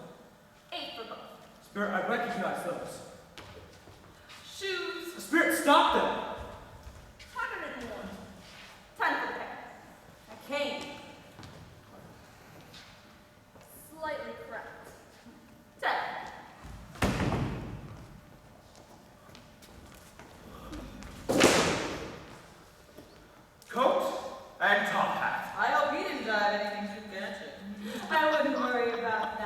[SPEAKER 6] 8 for both.
[SPEAKER 1] Spirit, I recognize those.
[SPEAKER 6] Shoes.
[SPEAKER 1] Spirit, stop them!
[SPEAKER 6] 100 more. 10 for the pair. A cane. Slightly cracked. 10.
[SPEAKER 10] Coat and top hat.
[SPEAKER 3] I hope he didn't drive anything too fancy.
[SPEAKER 12] I wouldn't worry about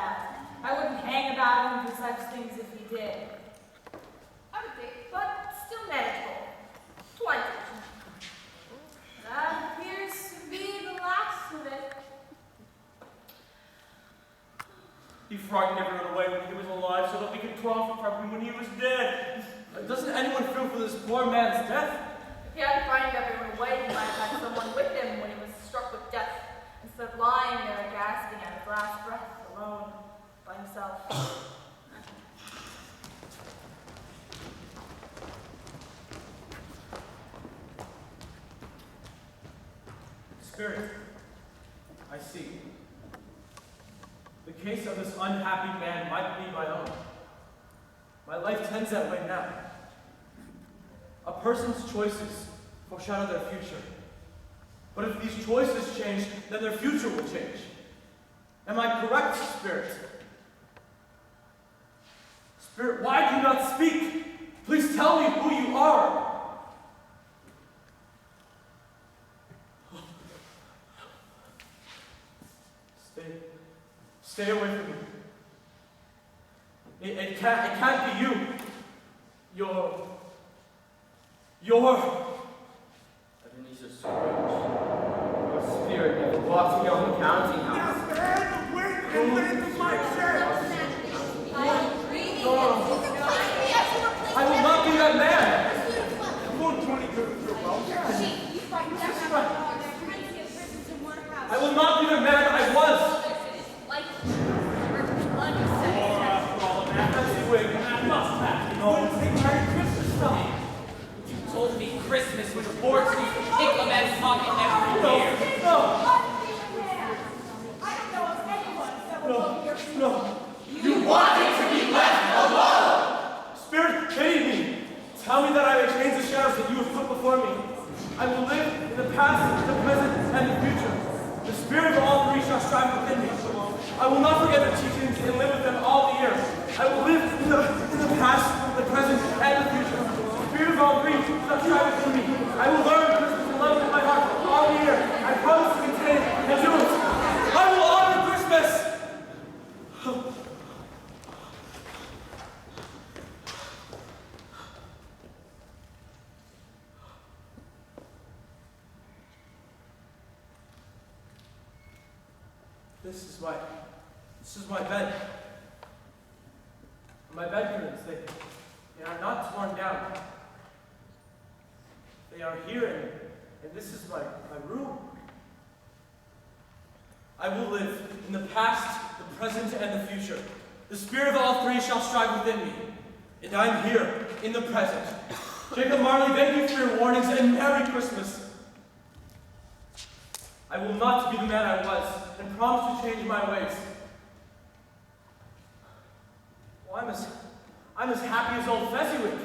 [SPEAKER 10] frightened everyone away when he was alive so that we could profit from him when he was dead.
[SPEAKER 1] Doesn't anyone feel for this poor man's death?
[SPEAKER 6] If he hadn't frightened everyone away, he might have had someone with him when he was struck with death, instead of lying there gasping at his last breath alone by himself.
[SPEAKER 1] Spirit, I see. The case of this unhappy man might be my own. My life tends that way now. A person's choices foreshadow their future. But if these choices change, then their future will change. Am I correct, Spirit? Spirit, why do you not speak? Please tell me who you are. Stay away from me. It can't be you. You're
[SPEAKER 11] Ebenezer Scrooge. Your spirit never walks beyond the counting house.
[SPEAKER 10] Yes, man, the wind and wind of my shirt.
[SPEAKER 1] I will not be that man. I will not be the man I was.
[SPEAKER 7] You told me Christmas was a fortune to pick a man's pocket every year.
[SPEAKER 1] No.
[SPEAKER 7] You wanted to be left alone!
[SPEAKER 1] Spirit, pity me. Tell me that I may change the shadows that you have put before me. I will live in the past, the present, and the future. The spirit of all three shall strive within me. I will not forget their teachings and live with them all the years. I will live in the past, the present, and the future. The spirit of all three shall strive within me. I will learn Christmas and love it in my heart all the year. I promise to contain and do it. I will honor Christmas. This is my bed. My bed curtains, they are not torn down. They are here, and this is my room. I will live in the past, the present, and the future. The spirit of all three shall strive within me. And I am here, in the present. Jacob Marley, thank you for your warnings, and Merry Christmas. I will not be the man I was, and promise to change my ways. Well, I'm as happy as old Fezziwig.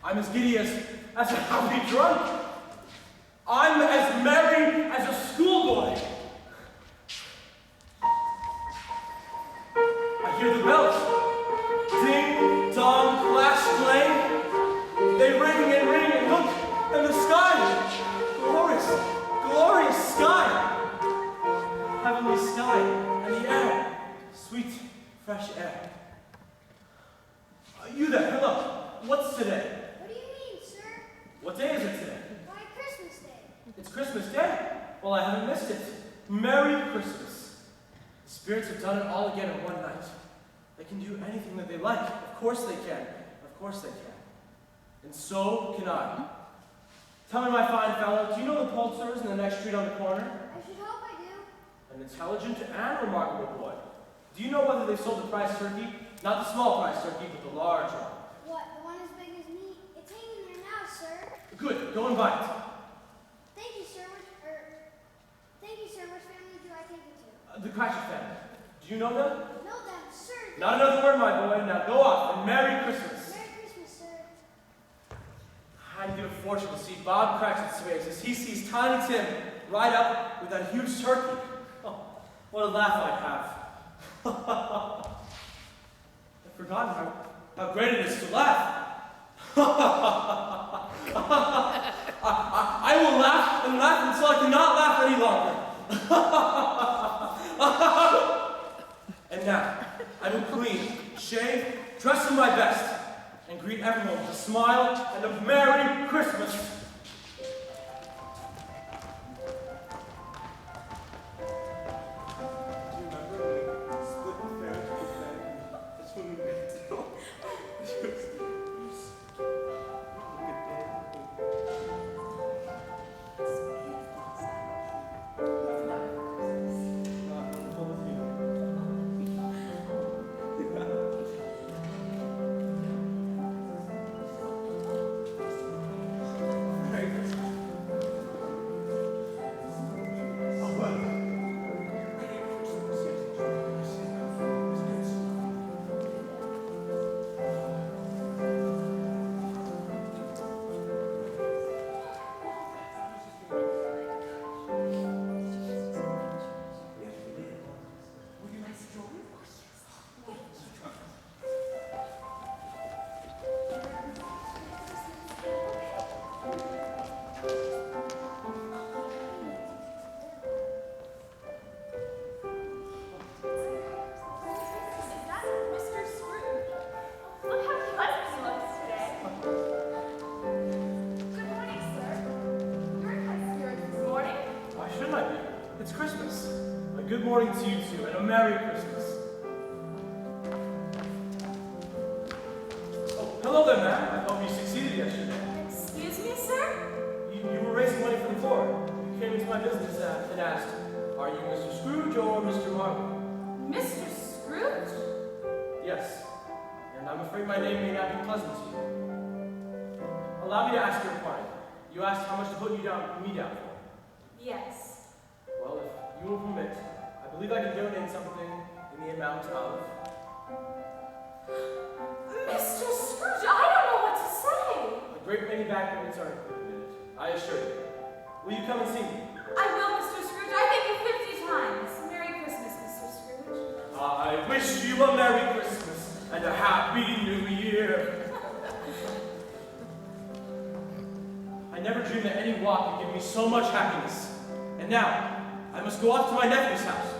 [SPEAKER 1] I'm as giddy as a happy drunk. I'm as merry as a schoolboy. I hear the bells. Ding, dong, clash, clang. They ring and ring, and look, and the sky. Glorious sky. Heavenly sky, and the air. Sweet, fresh air. You there, hello. What's today?
[SPEAKER 2] What do you mean, sir?
[SPEAKER 1] What day is it today?
[SPEAKER 2] Why, Christmas Day.
[SPEAKER 1] It's Christmas Day. Well, I haven't missed it. Merry Christmas. The spirits have done it all again in one night. They can do anything that they like. Of course they can. Of course they can. And so can I. Tell me, my fine fellow, do you know the Pulsars in the next street on the corner?
[SPEAKER 2] I should hope I do.
[SPEAKER 1] An intelligent and remarkable boy. Do you know whether they sold the prize turkey? Not the small prize turkey, but the large one.
[SPEAKER 2] What, the one as big as me? It's hanging there now, sir.
[SPEAKER 1] Good, go and buy it.
[SPEAKER 2] Thank you, sir. Which family do I take it to?
[SPEAKER 1] The Cratchit family. Do you know them?
[SPEAKER 2] Know them, sir.
[SPEAKER 1] Not another word, my boy. Now go off, and Merry Christmas.
[SPEAKER 2] Merry Christmas, sir.
[SPEAKER 1] I'd give a fortune to see Bob Cratchit's face as he sees Tiny Tim ride up with that huge turkey. Oh, what a laugh I'd have. I've forgotten how great it is to laugh. I will laugh and laugh until I cannot laugh any longer. And now, I will clean, shave, dress in my best, and greet everyone with a smile and a Merry Christmas.
[SPEAKER 10] Do you remember when we split the
[SPEAKER 1] good morning to you too, and a Merry Christmas. Oh, hello there, ma'am. I hope you succeeded yesterday.
[SPEAKER 5] Excuse me, sir?
[SPEAKER 1] You were raising money for the poor. You came into my business and asked, are you Mr. Scrooge or Mr. Marley?
[SPEAKER 5] Mr. Scrooge?
[SPEAKER 1] Yes, and I'm afraid my name may not be pleasant to you. Allow me to ask your pardon. You asked how much to put me down for.
[SPEAKER 5] Yes.
[SPEAKER 1] Well, if you will permit, I believe I can donate something in the amount of...
[SPEAKER 5] Mr. Scrooge, I don't know what to say.
[SPEAKER 1] A great many back payments are included in it, I assure you. Will you come and see me?
[SPEAKER 5] I will, Mr. Scrooge. I thank you 50 times. Merry Christmas, Mr. Scrooge.
[SPEAKER 1] I wish you a Merry Christmas and a Happy New Year. I never dreamed that any walk could give me so much happiness. And now, I must go off to my nephew's house.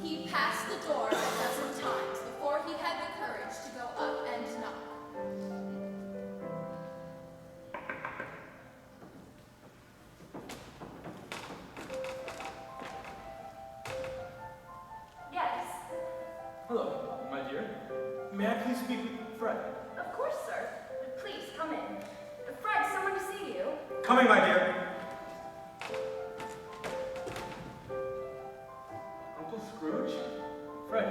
[SPEAKER 3] He passed the door a dozen times before he had the courage to go up and knock.
[SPEAKER 5] Yes.
[SPEAKER 1] Hello, my dear. May I please speak with Fred?
[SPEAKER 5] Of course, sir. Please, come in. Fred, someone to see you.
[SPEAKER 1] Coming, my dear. Uncle Scrooge? Fred,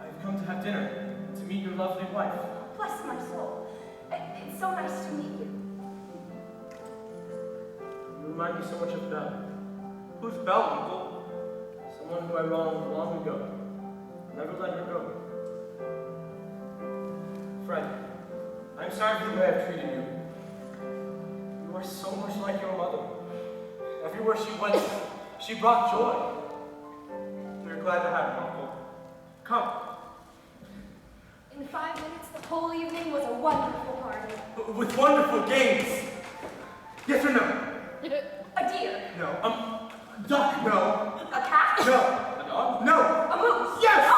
[SPEAKER 1] I have come to have dinner, to meet your lovely wife.
[SPEAKER 5] Bless my soul. It's so nice to meet you.
[SPEAKER 1] You remind me so much of Belle. Who's Belle, Uncle? Someone who I wronged long ago. Never let her go. Fred, I'm sorry for the way I've treated you. You are so much like your mother. Everywhere she went, she brought joy. We're glad to have you, Uncle. Come.
[SPEAKER 5] In 5 minutes, the whole evening was a wonderful party.
[SPEAKER 1] With wonderful games. Yes or no?
[SPEAKER 5] A deer.
[SPEAKER 1] No. Duck. No.
[SPEAKER 5] A cat.
[SPEAKER 1] No. A dog. No.
[SPEAKER 5] A moose.
[SPEAKER 1] Yes!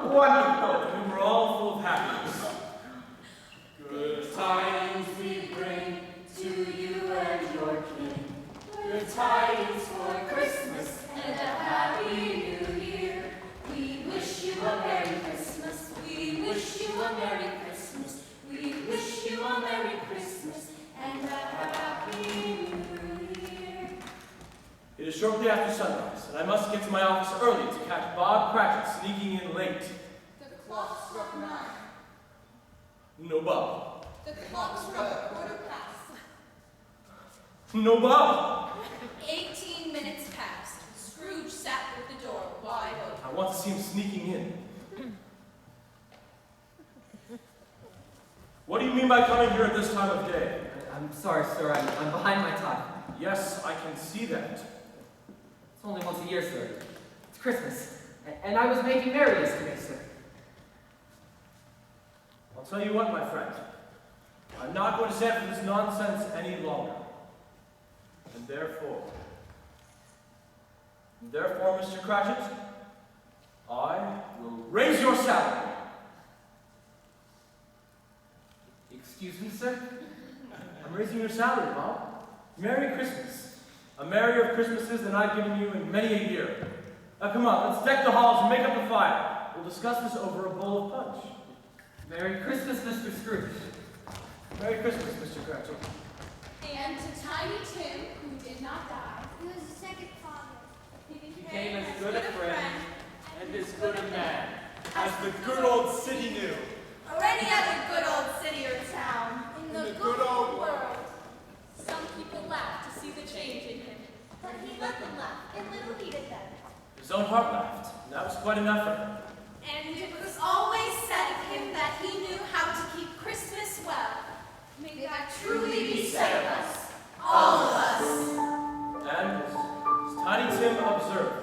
[SPEAKER 1] Wonderful. We were all full of happiness.
[SPEAKER 8] Good tidings we bring to you and your king. Good tidings for Christmas
[SPEAKER 3] And a Happy New Year. We wish you a Merry Christmas. We wish you a Merry Christmas. We wish you a Merry Christmas and a Happy New Year.
[SPEAKER 1] It is shortly after sunrise, and I must get to my office early to catch Bob Cratchit sneaking in late.
[SPEAKER 3] The clock struck 9.
[SPEAKER 1] No Bob.
[SPEAKER 3] The clock struck 1:15.
[SPEAKER 1] No Bob!
[SPEAKER 3] 18 minutes passed. Scrooge sat with the door wide open.
[SPEAKER 1] I want to see him sneaking in. What do you mean by coming here at this time of day?
[SPEAKER 7] I'm sorry, sir. I'm behind my time.
[SPEAKER 1] Yes, I can see that.
[SPEAKER 7] It's only once a year, sir. It's Christmas. And I was making merry yesterday, sir.
[SPEAKER 1] I'll tell you what, my friend. I'm not going to stand for this nonsense any longer. And therefore, Mr. Cratchit, I will raise your salary.
[SPEAKER 7] Excuse me, sir?
[SPEAKER 1] I'm raising your salary, Bob. Merry Christmas. A merrier of Christmases than I've given you in many a year. Now come on, let's deck the halls and make up the fire. We'll discuss this over a bowl of punch.
[SPEAKER 7] Merry Christmas, Mr. Scrooge.
[SPEAKER 1] Merry Christmas, Mr. Cratchit.
[SPEAKER 3] And to Tiny Tim, who did not die,
[SPEAKER 2] He was the second father.
[SPEAKER 3] he
[SPEAKER 8] became as good a friend and as good a man as the good old city knew.
[SPEAKER 3] or any other good old city or town in the good old world. Some people laughed to see the change in him,
[SPEAKER 2] But he let them laugh, and little heeded them.
[SPEAKER 1] His own heart laughed, and that was quite enough for him.
[SPEAKER 3] and it was always said of him that he knew how to keep Christmas well. May that truly be said of us, all of us.
[SPEAKER 1] And as Tiny Tim observed,